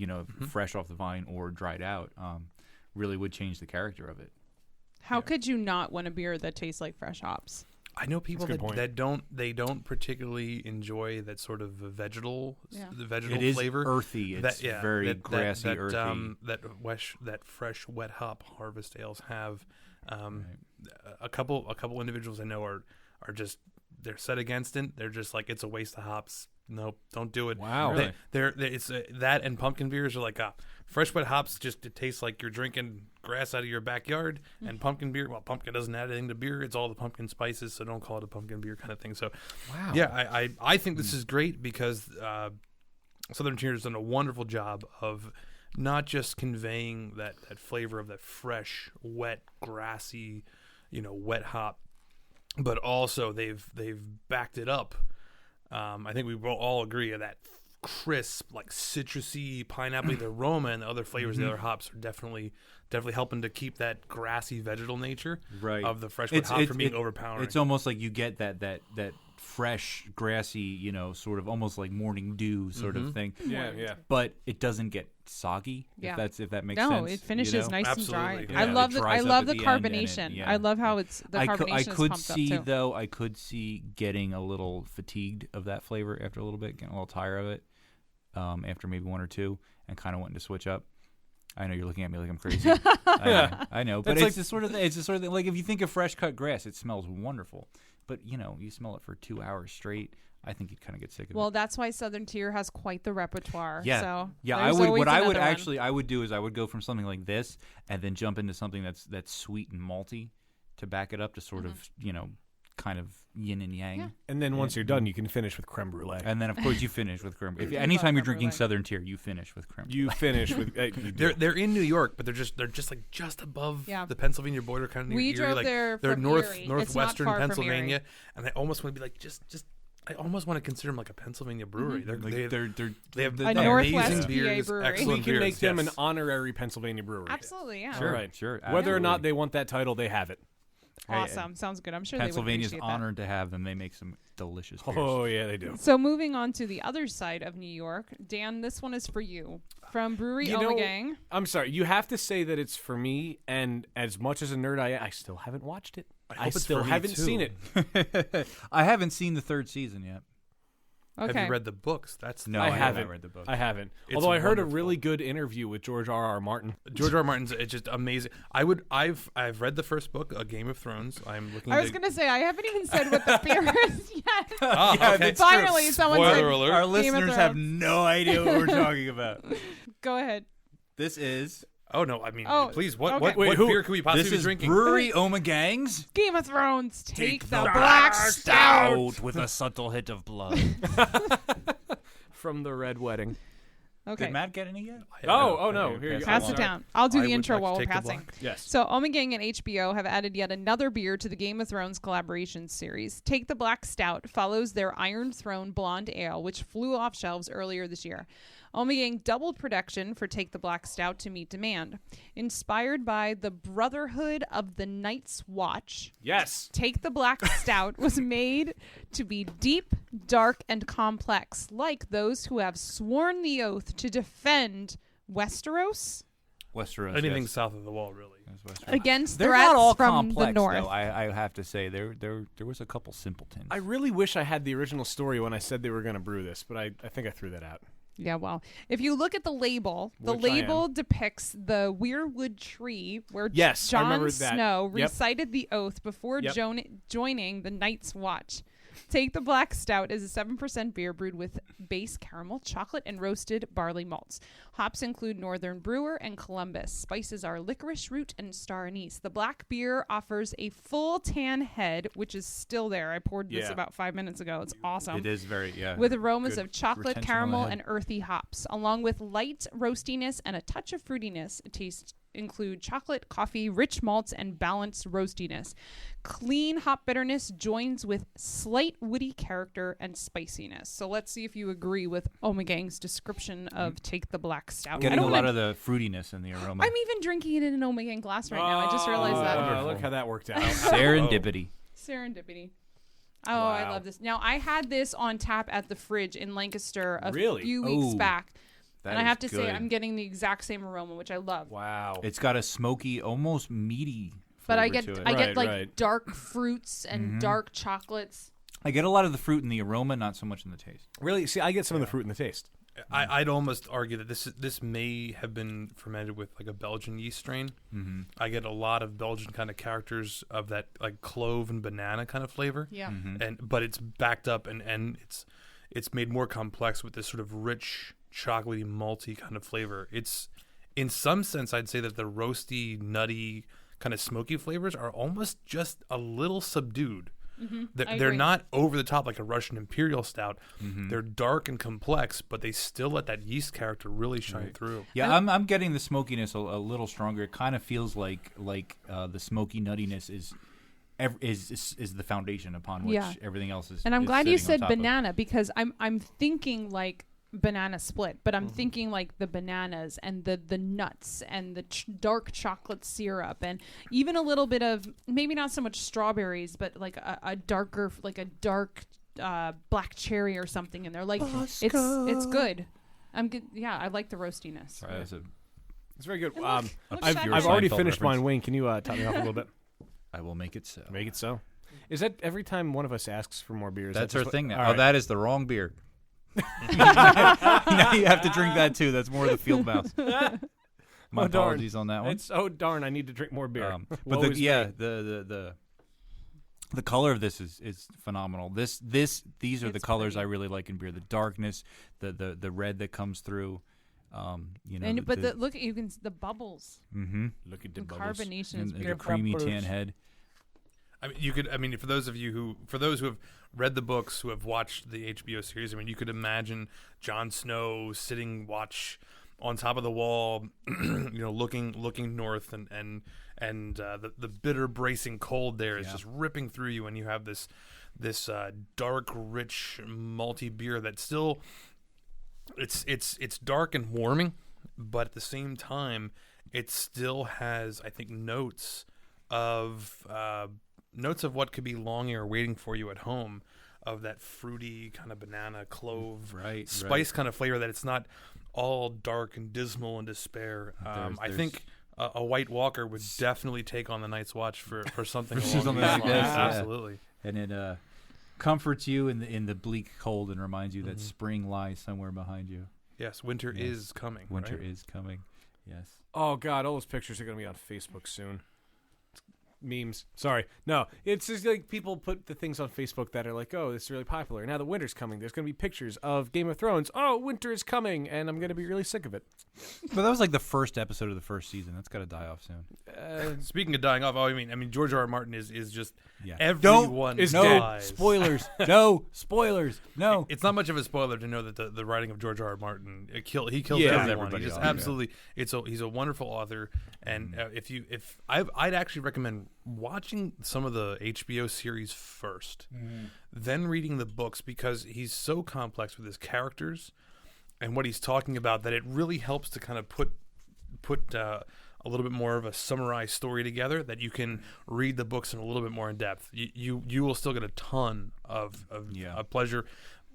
fresh off the vine or dried out, really would change the character of it. How could you not want a beer that tastes like fresh hops? I know people That's a good that don't particularly enjoy that sort of vegetal It is flavor. earthy. It's very grassy, earthy. That fresh wet hop harvest ales have. A couple individuals I know are just they're set against it. They're just like, it's a waste of hops. Nope, don't do it. Wow. Really? It's that and pumpkin beers are like fresh wet hops. Just it tastes like you're drinking grass out of your backyard. And pumpkin beer, well, pumpkin doesn't add anything to beer. It's all the pumpkin spices, so don't call it a pumpkin beer kind of thing. So, Wow. yeah, I think this is great because Southern Tier has done a wonderful job of not just conveying that flavor of that fresh, wet, grassy, wet hop, but also they've backed it up. I think we will all agree that crisp, like citrusy, pineapple, the aroma and the other flavors of the other hops are definitely helping to keep that grassy vegetal nature of the fresh wet hop from being overpowering. It's almost like you get that fresh, grassy, sort of almost like morning dew sort of thing. Yeah. But it doesn't get soggy. Yeah. If that makes sense. No, it finishes nice Absolutely. and dry. Yeah. I love It the dries up at the end and carbonation. it- I love how it's the carbonation I is could pumped see up too. though. I could see getting a little fatigued of that flavor after a little bit, getting a little tired of it after maybe one or two, and kind of wanting to switch up. I know you're looking at me like I'm crazy. I know, but it's the sort of thing. Like if you think of fresh cut grass, it smells wonderful, but you smell it for 2 hours straight. I think you'd kind of get sick of it. Well, that's why Southern Tier has quite the repertoire. Yeah, So I there's would. always What I would another one. I would do is I would go from something like this and then jump into something that's sweet and malty to back it up to sort of kind of yin and yang. Yeah. And then once you're done, you can finish with creme brulee. And then of course you finish with creme. If I anytime love you're creme drinking brulee. Southern Tier, you finish with creme. You finish with. They're in New York, but they're just like just above Yeah. the Pennsylvania border, kind of near We Erie. drove like there they're from northwestern Erie. It's not far from Pennsylvania, Erie. and I almost want to be like just. I almost want to consider them like a Pennsylvania brewery. They have A amazing Northwest PA beers, brewery. excellent we can beers, make them an yes. honorary Pennsylvania brewery. Absolutely, yeah. Sure, Right. sure. Whether or not absolutely. they want that title, they have it. Awesome. Sounds good. I'm sure Pennsylvania's they would appreciate honored to have them. They make some delicious beers. Oh yeah, they do. that. So moving on to the other side of New York, Dan, this one is for you. From Brewery Omegang. I'm sorry. You have to say that it's for me, and as much as a nerd I still haven't watched it. I hope it's still for me, haven't too. seen it. I haven't seen the third season yet. Okay. Have you read the books? That's No, I I haven't haven't read the book. I haven't. It's Although I heard a wonderful. really good interview with George R.R. Martin. George R. R. Martin's. It's just amazing. I've read the first book, A Game of Thrones. I'm looking. I was going to say, I haven't even said what the beer is yet. Oh, okay. Finally, someone said, Spoiler alert. Our Game of listeners have Thrones. no idea what we're talking about. Go ahead. This is Oh no! I mean, Oh, please. What okay. what beer could we possibly this be is drinking? Brewery Omegangs. Game of Thrones, take the black stout. with a subtle hint of blood. From the Red Wedding. Okay. Did Matt get any yet? Oh no! Here you go. Pass Sorry. it down. I'll do I the would intro like to while we're take the passing. black. Yes. So, Omegang and HBO have added yet another beer to the Game of Thrones collaboration series. Take the Black Stout follows their Iron Throne Blonde Ale, which flew off shelves earlier this year. Omegang doubled production for Take the Black Stout to meet demand. Inspired by the Brotherhood of the Night's Watch, Yes. Take the Black Stout was made to be deep, dark, and complex, like those who have sworn the oath to defend Westeros Westeros. Anything yes. south of the wall, really. That's Westeros. against They're threats not all from complex, the north. though. I have to say there was a couple simpletons. I really wish I had the original story when I said they were going to brew this, but I think I threw that out. Yeah, well, if you look at the label, the Which I label depicts the weirwood tree where Yes, I Jon remember that. Snow Yep. recited the oath before Yep. joining the Night's Watch. Take the Black Stout is a 7% beer brewed with base caramel, chocolate, and roasted barley malts. Hops include Northern Brewer and Columbus. Spices are licorice root and star anise. The black beer offers a full tan head, which is still there. I poured this Yeah. about 5 minutes ago. It's awesome. It is very With aromas good of chocolate, retention on the caramel, head. and earthy hops, along with light roastiness and a touch of fruitiness. Tastes include chocolate, coffee, rich malts, and balanced roastiness. Clean hop bitterness joins with slight woody character and spiciness. So let's see if you agree with Omegang's description of Take the Black Stout. Getting I a don't lot wanna- of the fruitiness in the aroma. I'm even drinking it in an Omegang glass right now. I just realized that. Look how that worked out. Serendipity. Serendipity. Oh, I love this. Now, I had this on tap at the fridge in Lancaster a Really? few weeks back. That And I is have to say, good. I'm getting the exact same aroma, which I love. Wow. It's got a smoky, almost meaty But I flavor get to it. I get Right, like right. dark fruits and dark chocolates. I get a lot of the fruit in the aroma, not so much in the taste. Really? See, I get some of the fruit in the taste. I'd almost argue that this may have been fermented with like a Belgian yeast strain. Mm-hmm. I get a lot of Belgian kind of characters of that like clove and banana kind of flavor. Yeah. But it's backed up and it's made more complex with this sort of rich, chocolatey, malty kind of flavor. It's in some sense I'd say that the roasty, nutty, kind of smoky flavors are almost just a little subdued. They're agree. not over the top like a Russian Imperial Stout. They're dark and complex, but they still let that yeast character really shine through. Yeah, I'm getting the smokiness a little stronger. It kind of feels like the smoky nuttiness is the foundation upon which Yeah. everything else is. And I'm is glad you sitting on said top of. banana because I'm thinking like banana split, but I'm thinking like the bananas and the nuts and the dark chocolate syrup and even a little bit of maybe not so much strawberries, but like a darker like a dark black cherry or something in there. Like it's good. I'm good. Yeah, I like the roastiness. Sorry, that's a- It's very good. looks I've fabulous. already Seinfeld finished reference. mine. Wayne, can you top me off a little bit? I will make it so. Make it so. Is that every time one of us asks for more beer? Is That's that our just what- thing now. All Oh, right. that is the wrong beer. Now you have to drink that too. That's more of the field mouse. My Oh, darn. apologies on that one. It's darn! I need to drink more beer. But Woe the, is yeah, me. the color of this is phenomenal. These are the It's colors pretty. I really like in beer. The darkness, the red that comes through. You know, And but look, you can the bubbles, mm-hmm. Look at the the bubbles. carbonation is and the beautiful. creamy Peppers. tan head. I mean, for those who have read the books, who have watched the HBO series, I mean, you could imagine Jon Snow sitting watch on top of the wall, looking north, and the bitter bracing cold there is just ripping through you, and you have this dark, rich, malty beer that still it's dark and warming, but at the same time, it still has, I think, notes of what could be longing or waiting for you at home, of that fruity kind of banana, clove, spice kind of flavor, that it's not all dark and dismal and despair. I think a White Walker would definitely take on the Night's Watch for something along something these like lines. this, yeah. Absolutely. And it comforts you in the bleak cold and reminds you that spring lies somewhere behind you. Yes, winter Yes. is coming. Winter right? is coming. Yes. Oh God, all those pictures are gonna be on Facebook soon. Memes. Sorry. No, it's just like people put the things on Facebook that are like, oh, this is really popular. Now the winter's coming. There's going to be pictures of Game of Thrones. Oh, winter is coming, and I'm going to be really sick of it. But that was like the first episode of the first season. That's got to die off soon. Speaking of dying off, I mean, George R. R. Martin is just Yeah. everyone is No dies. spoilers. No spoilers. No. It's not much of a spoiler to know that the writing of George R. R. Martin he kills everyone. everybody He just off, yeah. absolutely. He's a wonderful author, and I'd actually recommend watching some of the HBO series first, then reading the books, because he's so complex with his characters and what he's talking about that it really helps to kind of put a little bit more of a summarized story together, that you can read the books in a little bit more in depth. You will still get a ton of pleasure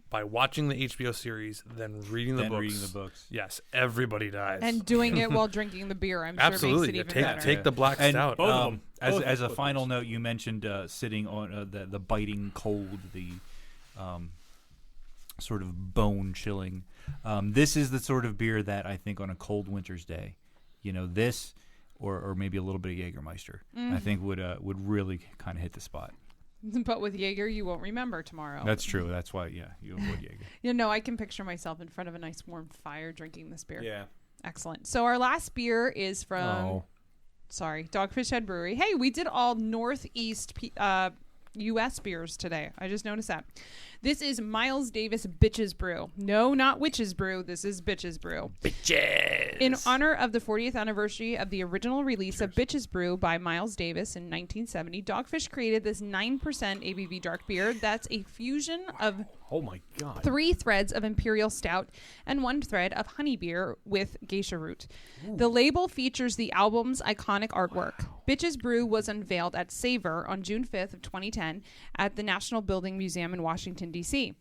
by watching the HBO series, then reading the books. Yes, everybody dies. And doing it while drinking the beer, I'm sure absolutely, makes it even better. take the black And stout. both of them. As a final note, you mentioned sitting on the biting cold, the sort of bone chilling. This is the sort of beer that I think on a cold winter's day, this or maybe a little bit of Jägermeister, I think would really kind of hit the spot. But with Jaeger, you won't remember tomorrow. That's true. That's why, you avoid Jaeger. I can picture myself in front of a nice warm fire drinking this beer. Yeah. Excellent. So our last beer is from, Dogfish Head Brewery. Hey, we did all Northeast U.S. beers today. I just noticed that. This is Miles Davis Bitches Brew. No, not Witches Brew. This is Bitches Brew. Bitches. In honor of the 40th anniversary of the original release of Bitches Brew by Miles Davis in 1970, Dogfish created this 9% ABV dark beer that's a fusion of Oh my god. 3 threads of imperial stout and 1 thread of honey beer with geisha root. The label features the album's iconic artwork. Bitches Brew was unveiled at Savor on June 5th of 2010 at the National Building Museum in Washington, D.C.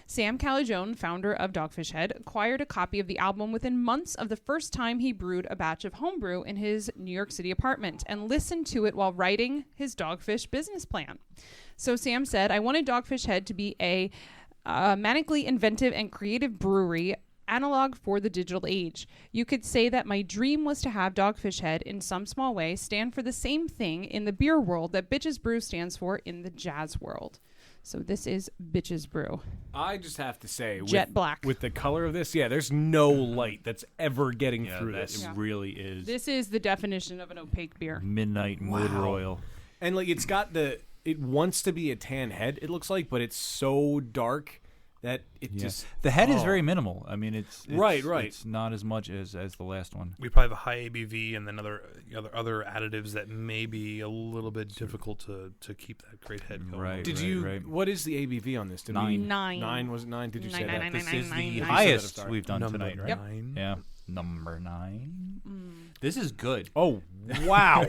Sam Calagione, founder of Dogfish Head, acquired a copy of the album within months of the first time he brewed a batch of homebrew in his New York City apartment and listened to it while writing his Dogfish business plan. So Sam said, "I wanted Dogfish Head to be a manically inventive and creative brewery analog for the digital age. You could say that my dream was to have Dogfish Head in some small way stand for the same thing in the beer world that Bitches Brew stands for in the jazz world." So this is Bitches Brew. I just have to say, Jet black. with the color of this, there's no light that's ever getting through that this. it really is. This is the definition of an opaque beer. Midnight motor oil. And like it's got it wants to be a tan head, it looks like, but it's so dark that it just The head is very minimal. I mean, it's Right. It's not as much as the last one. We probably have a high ABV and then other additives that may be a little bit difficult to keep that great head going. Right. Did right, you? right. What is the ABV on this? Did we- 9. 9. Was it 9? Did you say Nine, that? nine, This nine, is nine, the nine. highest Sorry. we've done Number tonight, right? 9. Yeah. Number 9. This is good. Oh wow!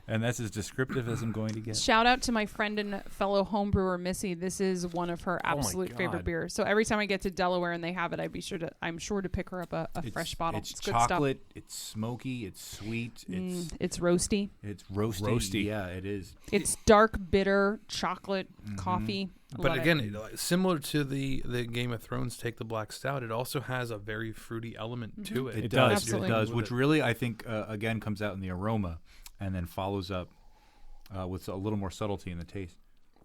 And that's as descriptive as I'm going to get. Shout out to my friend and fellow homebrewer Missy. This is one of her absolute favorite God. beers. So every time I get to Delaware and they have it, I'm sure to pick her up a fresh bottle. It's good chocolate. It's smoky. It's sweet. stuff. It's roasty. It's roasty. Roasty. Yeah, it is. It's dark, bitter chocolate coffee. But Love again, it. similar to the Game of Thrones Take the Black Stout, it also has a very fruity element to it. It does. does. Absolutely. It does. With Which it. really, I think, again, comes out in the aroma, and then follows up with a little more subtlety in the taste.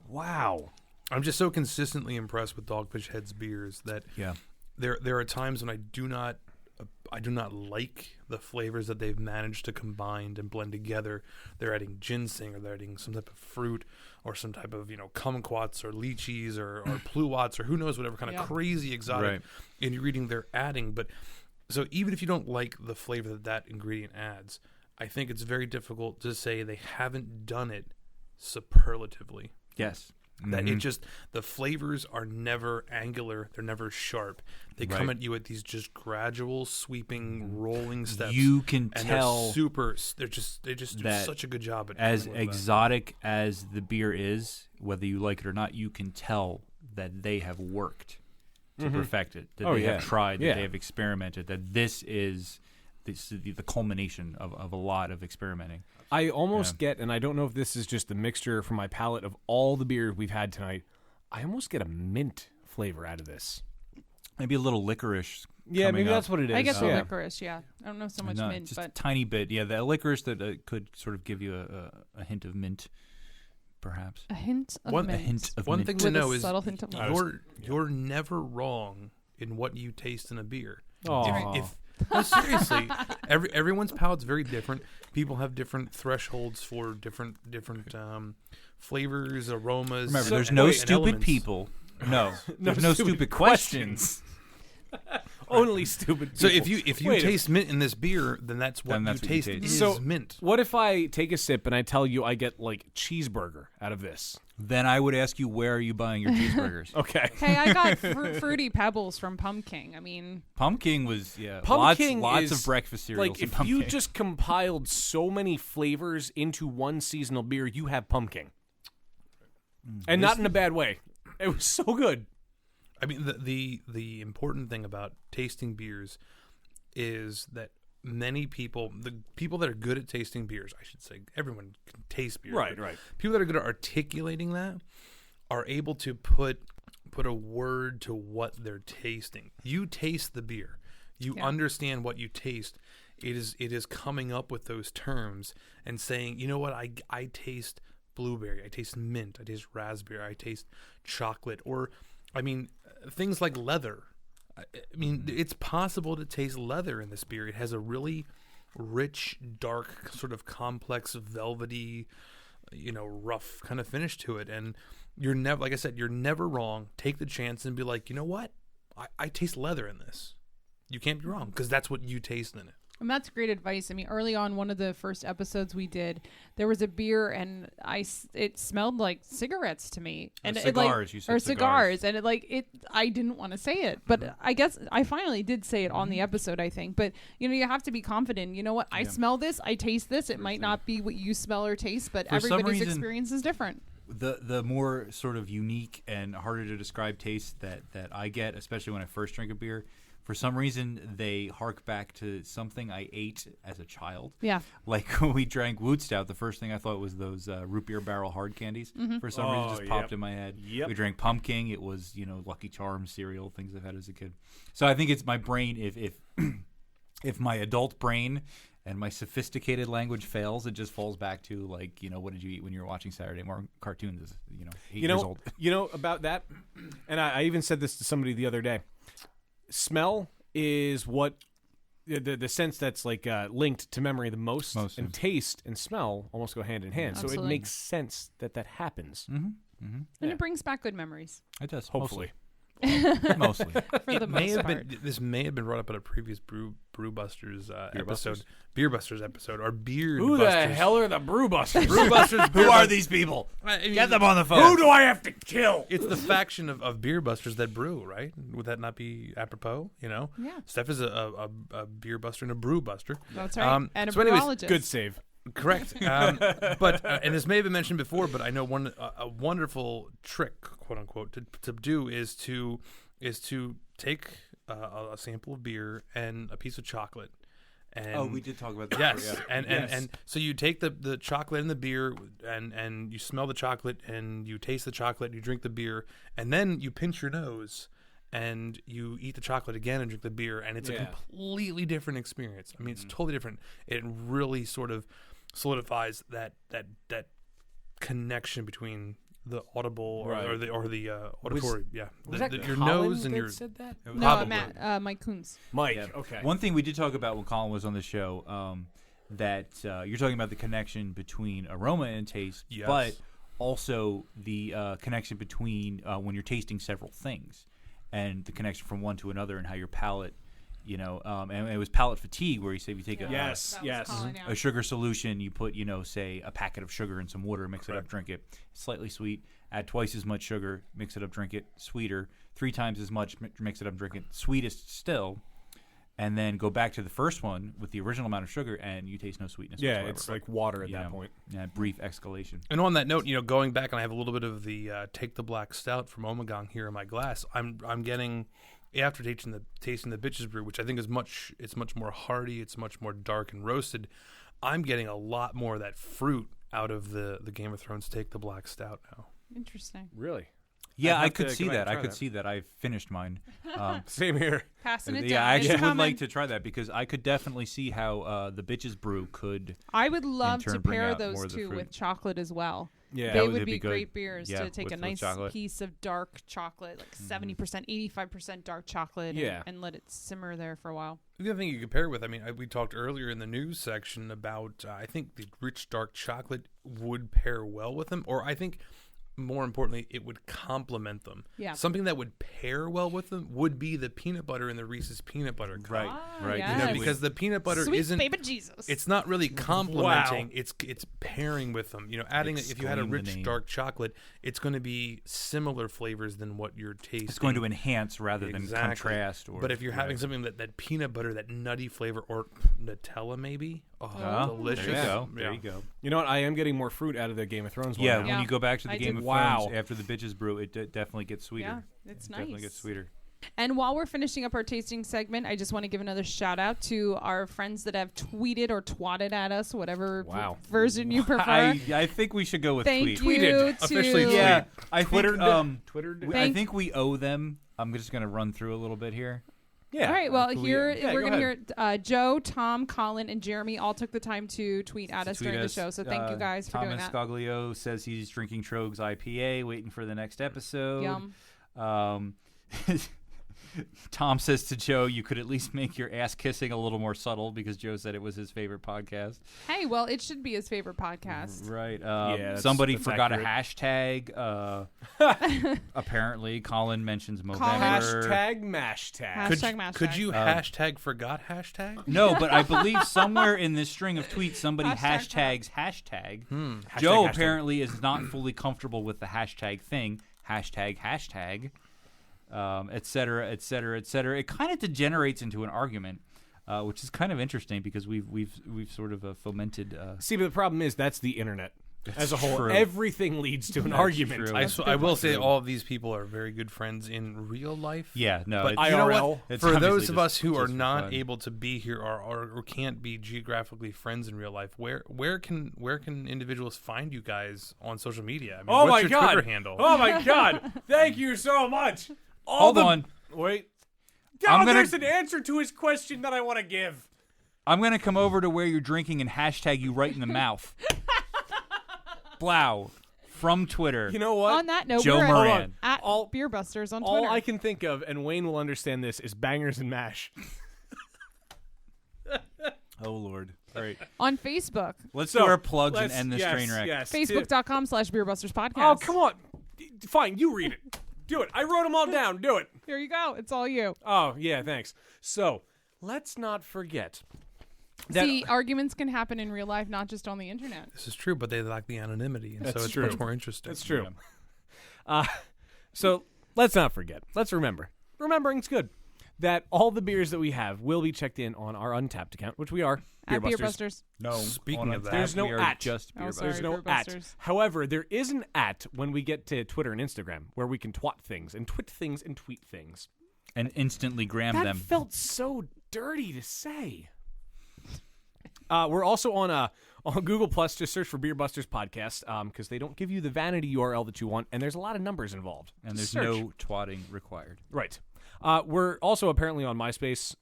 Wow. I'm just so consistently impressed with Dogfish Head's beers that Yeah. there are times when I do not like the flavors that they've managed to combine and blend together. They're adding ginseng, or they're adding some type of fruit, or some type of kumquats or lychees or pluots or who knows, whatever kind of crazy exotic Right. ingredient they're adding. But so even if you don't like the flavor that ingredient adds, I think it's very difficult to say they haven't done it superlatively. Yes. That it just, the flavors are never angular, they're never sharp. They come Right. at you at these just gradual, sweeping, rolling steps. You can and tell they just do that such a good job at as dealing with that. exotic as the beer is, whether you like it or not, you can tell that they have worked to perfect it. That Oh, they yeah. have tried. That Yeah. they have experimented. That this is the culmination of a lot of experimenting. I almost get, and I don't know if this is just the mixture from my palate of all the beer we've had tonight, I almost get a mint flavor out of this. Maybe a little licorice. Yeah, coming maybe up. that's what it is. I get the yeah. licorice, yeah. I don't know so much No, mint, just but a tiny bit. Yeah, the licorice that could sort of give you a hint of mint, perhaps. a hint of One- mint. A hint of One mint. thing to With a know is subtle hint of mint. you're never wrong in what you taste in a beer. Aw. If no, seriously, everyone's palate's very different. People have different thresholds for different flavors, aromas. Remember, and- there's no and stupid elements. people. No, there's no stupid questions. Only stupid So people. if you Wait a- taste mint in this beer, then that's what you taste. Is So mint. what if I take a sip and I tell you I get like cheeseburger out of this? Then I would ask you, where are you buying your cheeseburgers? Okay. Hey, I got fruity pebbles from Pumpkin. I mean, Pumpkin was Pumpkin lots is of breakfast cereals. Like in if you Pumpkin. just compiled so many flavors into one seasonal beer, you have pumpkin, and not in a bad way. It was so good. I mean, the important thing about tasting beers is that many people, the people that are good at tasting beers, I should say, everyone can taste beer. Right, but right. People that are good at articulating that are able to put a word to what they're tasting. You taste the beer. You understand what you taste. It is coming up with those terms and saying, you know what, I taste blueberry, I taste mint, I taste raspberry, I taste chocolate, or I mean things like leather. I mean, it's possible to taste leather in this beer. It has a really rich, dark, sort of complex, velvety, rough kind of finish to it. And you're never, like I said, you're never wrong. Take the chance and be like, you know what? I taste leather in this. You can't be wrong because that's what you taste in it. And that's great advice. I mean, early on, one of the first episodes we did, there was a beer, and it smelled like cigarettes to me, and cigars. You said or cigars. and I didn't want to say it, but I guess I finally did say it on the episode. I think, but you have to be confident. You know what? I smell this. I taste this. It might not be what you smell or taste, but For some everybody's reason, experience is different. The more sort of unique and harder to describe taste that I get, especially when I first drink a beer, for some reason they hark back to something I ate as a child. Yeah. Like when we drank Wood Stout, the first thing I thought was those root beer barrel hard candies. For some reason, just popped in my head. Yep. We drank pumpkin. It was Lucky Charms cereal, things I've had as a kid. So I think it's my brain. If if my adult brain and my sophisticated language fails, it just falls back to what did you eat when you were watching Saturday morning cartoons as 8 years old. About that, and I even said this to somebody the other day. Smell is what the sense that's linked to memory the most. And taste and smell almost go hand in hand. So Absolutely. it makes sense that happens. And it brings back good memories. It does, Hopefully. mostly. For the most part. This may have been brought up at a previous Brewbusters episode, Beerbusters episode, or Beard. Who the hell are the Brewbusters? Brewbusters? Who are these people? I mean, Get them on the phone. Who do I have to kill? It's the faction of Beerbusters that brew, right? Would that not be apropos? Yeah. Steph is a beer buster and a brew buster. That's right. And a so anyways, brewologist. Good save. Correct. But and this may have been mentioned before, but I know a wonderful trick, quote unquote, to do is to take a sample of beer and a piece of chocolate. And we did talk about that. Yes, before, and so you take the chocolate and the beer, and you smell the chocolate, and you taste the chocolate, and you drink the beer, and then you pinch your nose, and you eat the chocolate again and drink the beer, and it's a completely different experience. I mean, it's totally different. It really sort of solidifies that connection between the audible or the auditory. Was that your Colin nose and that your said that? No, Probably. Mike Coons. Mike. Yeah. Okay. One thing we did talk about when Colin was on the show, that you're talking about the connection between aroma and taste, Yes. but also the connection between when you're tasting several things, and the connection from one to another, and how your palate, and it was palate fatigue, where you say if you take Yes. a sugar solution, you put, say, a packet of sugar in some water, mix it up, drink it. Slightly sweet. Add twice as much sugar, mix it up, drink it. Sweeter. 3 times as much, mix it up, drink it. Sweetest still. And then go back to the first one with the original amount of sugar, and you taste no sweetness Yeah, whatsoever. it's like water at that point. Yeah, brief escalation. And on that note, going back, and I have a little bit of the Take the Black Stout from Omegang here in my glass. I'm getting, after tasting the Bitches Brew, which I think it's much more hearty, it's much more dark and roasted. I'm getting a lot more of that fruit out of the Game of Thrones Take the Black Stout now. Interesting. Really? Yeah, I'd I have could to see go back that. and I try could that. see that. I've finished mine. Same here. Passing it Yeah, down. I It's actually would coming. like to try that because I could definitely see how the Bitches Brew could. I would love turn to bring pair out more those of the two fruit. with chocolate as well. Yeah. They would would be be good. great beers Yeah, to take a with nice chocolate. piece of dark chocolate, like 70%, 85% dark chocolate, Yeah. and let it simmer there for a while. The other thing you compare it with, I mean, we talked earlier in the news section about, I think the rich dark chocolate would pair well with them, or I think more importantly, it would complement them. Yeah. Something that would pair well with them would be the peanut butter in the Reese's peanut butter cup. Right. Ah, yes. Because the peanut butter Sweet isn't. baby Jesus. It's not really complementing. It's pairing with them. Adding if you had a Exclaim the rich name. dark chocolate, it's going to be similar flavors than what you're tasting. It's going to enhance rather than Exactly. contrast. Or, But if you're having something that peanut butter, that nutty flavor, or Nutella maybe, delicious. There you go. Yeah. There you go. You know what? I am getting more fruit out of the Game of Thrones one. Yeah, now. when Yeah. you go back to the I Game did. of Wow. Thrones after the Bitches Brew, it definitely gets sweeter. Yeah, it's It nice. definitely gets sweeter. And while we're finishing up our tasting segment, I just want to give another shout out to our friends that have tweeted or twatted at us, whatever Wow. version you prefer. I think we should go with Thank tweet. you Tweeted. to Officially tweet. Yeah, I Twitter. think Twitter. I Thank- think we owe them. I'm just going to run through a little bit here. Yeah. All right. Well, Who we- here yeah, we're go going to hear Joe, Tom, Colin, and Jeremy all took the time to tweet at us Tweet during us. the show. So thank you guys for doing Thomas that. Scoglio says he's drinking Trogs IPA, waiting for the next episode. Yum. Um, Tom says to Joe, you could at least make your ass kissing a little more subtle because Joe said it was his favorite podcast. Hey, well, it should be his favorite podcast. Right. Somebody forgot accurate. a hashtag. Apparently, Colin mentions Movember. Hashtag mash tag. Could you hashtag forgot hashtag? No, but I believe somewhere in this string of tweets, somebody Hashtag hashtag. Hashtag. Joe apparently is not fully comfortable with the hashtag thing. Hashtag, et cetera, et cetera, et cetera. It kind of degenerates into an argument, which is kind of interesting because we've sort of fomented. See, but the problem is that's the internet as a whole. true. Everything leads to an argument. true. I will say all of these people are very good friends in real life. Yeah, no. But it's- you know IRL. what? It's For obviously those of just- us who are just for not fun. able to be here or can't be geographically friends in real life, where can individuals find you guys on social media? I mean, Oh what's my your god! Twitter handle? Oh my god! Thank you so much. Hold on. Wait. I'm Oh, gonna- there's an answer to his question that I want to give. I'm going to come over to where you're drinking and hashtag you right in the mouth. Blow. From Twitter. You know what? On that note, Joe we're Moran. at All- Beer Busters on All Twitter. I can think of, and Wayne will understand this, is bangers and mash. Oh, Lord. All right. on Facebook. Let's So, do our plugs and let's- end this yes, train wreck. Yes. Facebook.com/BeerBustersPodcast. Oh, come on. Fine, you read it. Do it. I wrote them all down. Do it. Here you go. It's all you. Oh, yeah, thanks. So, let's not forget that See, arguments can happen in real life, not just on the internet. This is true, but they lack the anonymity, and That's so it's true. much more interesting. That's true. So let's not forget. Let's remember. Remembering's good. That all the beers that we have will be checked in on our Untapped account, which we are. At Beer Beer Busters. Busters. No. Speaking of that, There's no we are at. just Beer Oh, Busters. sorry. There's no Beer at. Busters. However, there is an at when we get to Twitter and Instagram, where we can twat things and twit things and tweet things. And instantly gram That them. felt so dirty to say. We're also on Google Plus. Just search for Beer Busters Podcast because they don't give you the vanity URL that you want, and there's a lot of numbers involved. And there's Search. no twatting required. Right. We're also apparently on MySpace,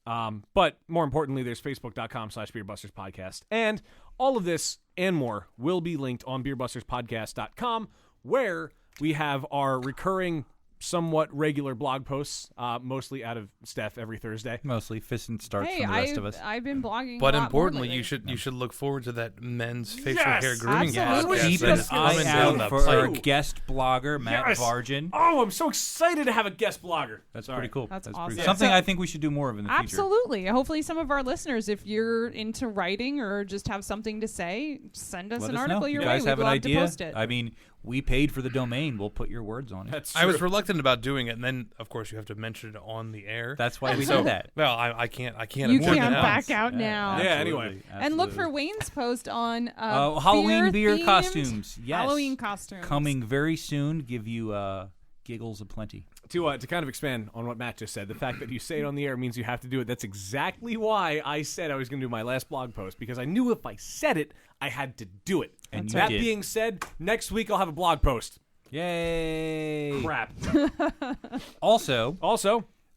but more importantly, there's Facebook.com/BeerBustersPodcast. And all of this and more will be linked on BeerBustersPodcast.com, where we have our recurring, somewhat regular blog posts, mostly out of Steph every Thursday. Mostly fist and starts Hey, from the rest of us. I've been blogging. but a lot importantly, more you lately. should look forward to that men's facial Yes, hair grooming absolutely. podcast Keep that an is eye coming down out the for our pipe. guest blogger, Matt Yes. Vargin. Oh, I'm so excited to have a guest blogger. That's Sorry. pretty cool. That's pretty awesome. cool. Something So- I think we should do more of in the future. Absolutely. Hopefully, some of our listeners, if you're into writing or just have something to say, send us Let an us article know. your You way. guys We'd have an love idea? to post it. I mean, we paid for the domain. We'll put your words on it. That's I was true. reluctant about doing it, and then of course you have to mention it on the air. That's why we so, did that. Well, I can't. You avoid can't that. back out now. Yeah, anyway. And look for Wayne's post on Halloween beer beer-themed costumes. Yes. Halloween costumes. Coming very soon. Give you giggles aplenty. To kind of expand on what Matt just said, the fact that you say it on the air means you have to do it. That's exactly why I said I was going to do my last blog post, because I knew if I said it, I had to do it. And And you that did. being said, next week I'll have a blog post. Yay! Crap.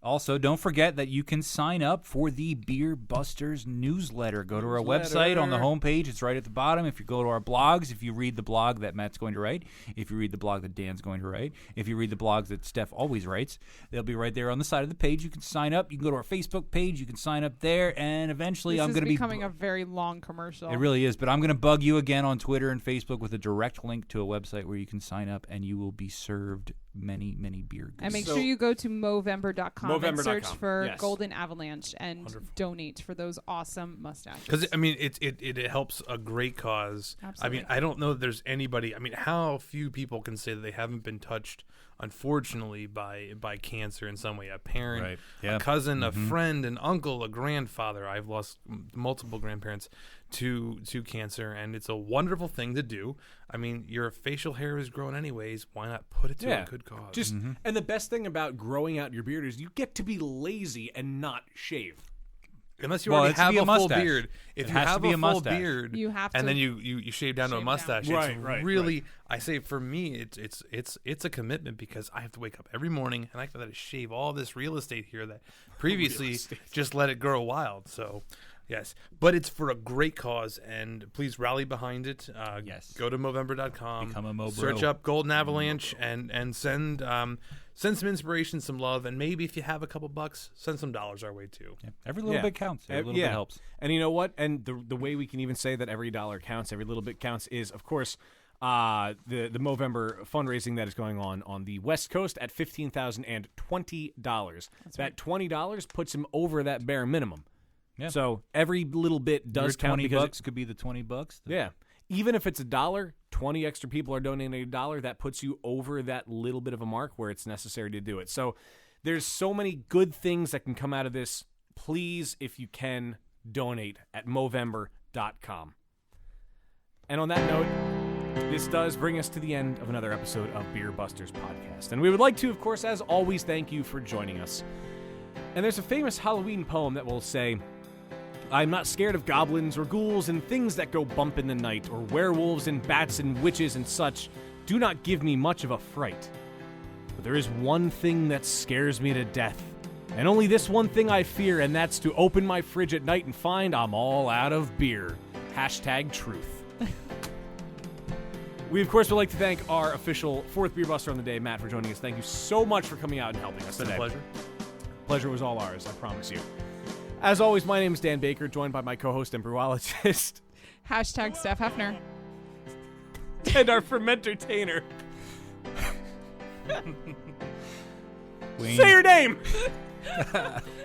Also, don't forget that you can sign up for the Beer Busters newsletter. Go to our website on the homepage. It's right at the bottom. If you go to our blogs, if you read the blog that Matt's going to write, if you read the blog that Dan's going to write, if you read the blogs that Steph always writes, they'll be right there on the side of the page. You can sign up. You can go to our Facebook page. You can sign up there. And eventually This I'm is going to be... becoming a very long commercial. It really is, but I'm going to bug you again on Twitter and Facebook with a direct link to a website where you can sign up and you will be served many, many beer goods. And make So- sure you go to Movember.com and Movember.com, search for yes. Golden Avalanche and donate for those awesome mustaches. Because I mean, it helps a great cause. Absolutely. I mean, I don't know that there's anybody. I mean, how few people can say that they haven't been touched, unfortunately, by cancer in some way. A parent, Right. Yeah. a cousin, a friend, an uncle, a grandfather. I've lost multiple grandparents to cancer, and it's a wonderful thing to do. I mean, your facial hair is growing anyways. Why not put it to a good cause? Just and the best thing about growing out your beard is you get to be lazy and not shave. Unless you Well, already it's to have be a a full mustache. beard. If It you has to have be a a full mustache. beard, You have and to then you shave down to a shave down. mustache. Right, it's right, really, I say for me, it's a commitment because I have to wake up every morning and I have to shave all this real estate here that previously just let it grow wild. So, Yes, but it's for a great cause, and please rally behind it. Yes. Go to Movember.com. Become a Mo Search bro. up Golden Avalanche and send some inspiration, some love, and maybe if you have a couple bucks, send some dollars our way too. Yeah. Every little bit counts. Every little bit helps. And you know what? And the way we can even say that every dollar counts, every little bit counts, is of course the Movember fundraising that is going on the West Coast at $15,020. That $20 puts him over that bare minimum. Yeah. So every little bit does Your count. 20 because bucks could be the $20. yeah. Even if it's $1, 20 extra people are donating $1, that puts you over that little bit of a mark where it's necessary to do it. So there's so many good things that can come out of this. Please, if you can, donate at Movember.com. And on that note, this does bring us to the end of another episode of Beer Busters Podcast. And we would like to, of course, as always, thank you for joining us. And there's a famous Halloween poem that will say, I'm not scared of goblins or ghouls and things that go bump in the night, or werewolves and bats and witches and such do not give me much of a fright. But there is one thing that scares me to death, and only this one thing I fear, and that's to open my fridge at night and find I'm all out of beer. #truth. We, of course, would like to thank our official fourth Beer Buster on the day, Matt, for joining us. Thank you so much for coming out and helping us It's been today. a pleasure. Pleasure was all ours, I promise you. As always, my name is Dan Baker, joined by my co-host and brewologist, #Steph Hefner. and our fermentertainer. Wayne, Say your name!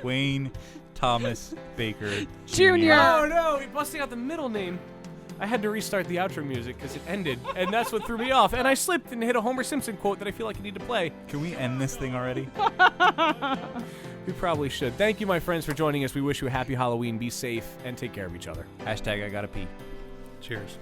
Wayne Thomas Baker Junior. Oh no, you're busting out the middle name. I had to restart the outro music because it ended, and that's what threw me off. And I slipped and hit a Homer Simpson quote that I feel like I need to play. Can we end this thing already? We probably should. Thank you, my friends, for joining us. We wish you a happy Halloween. Be safe and take care of each other. #I gotta pee. Cheers.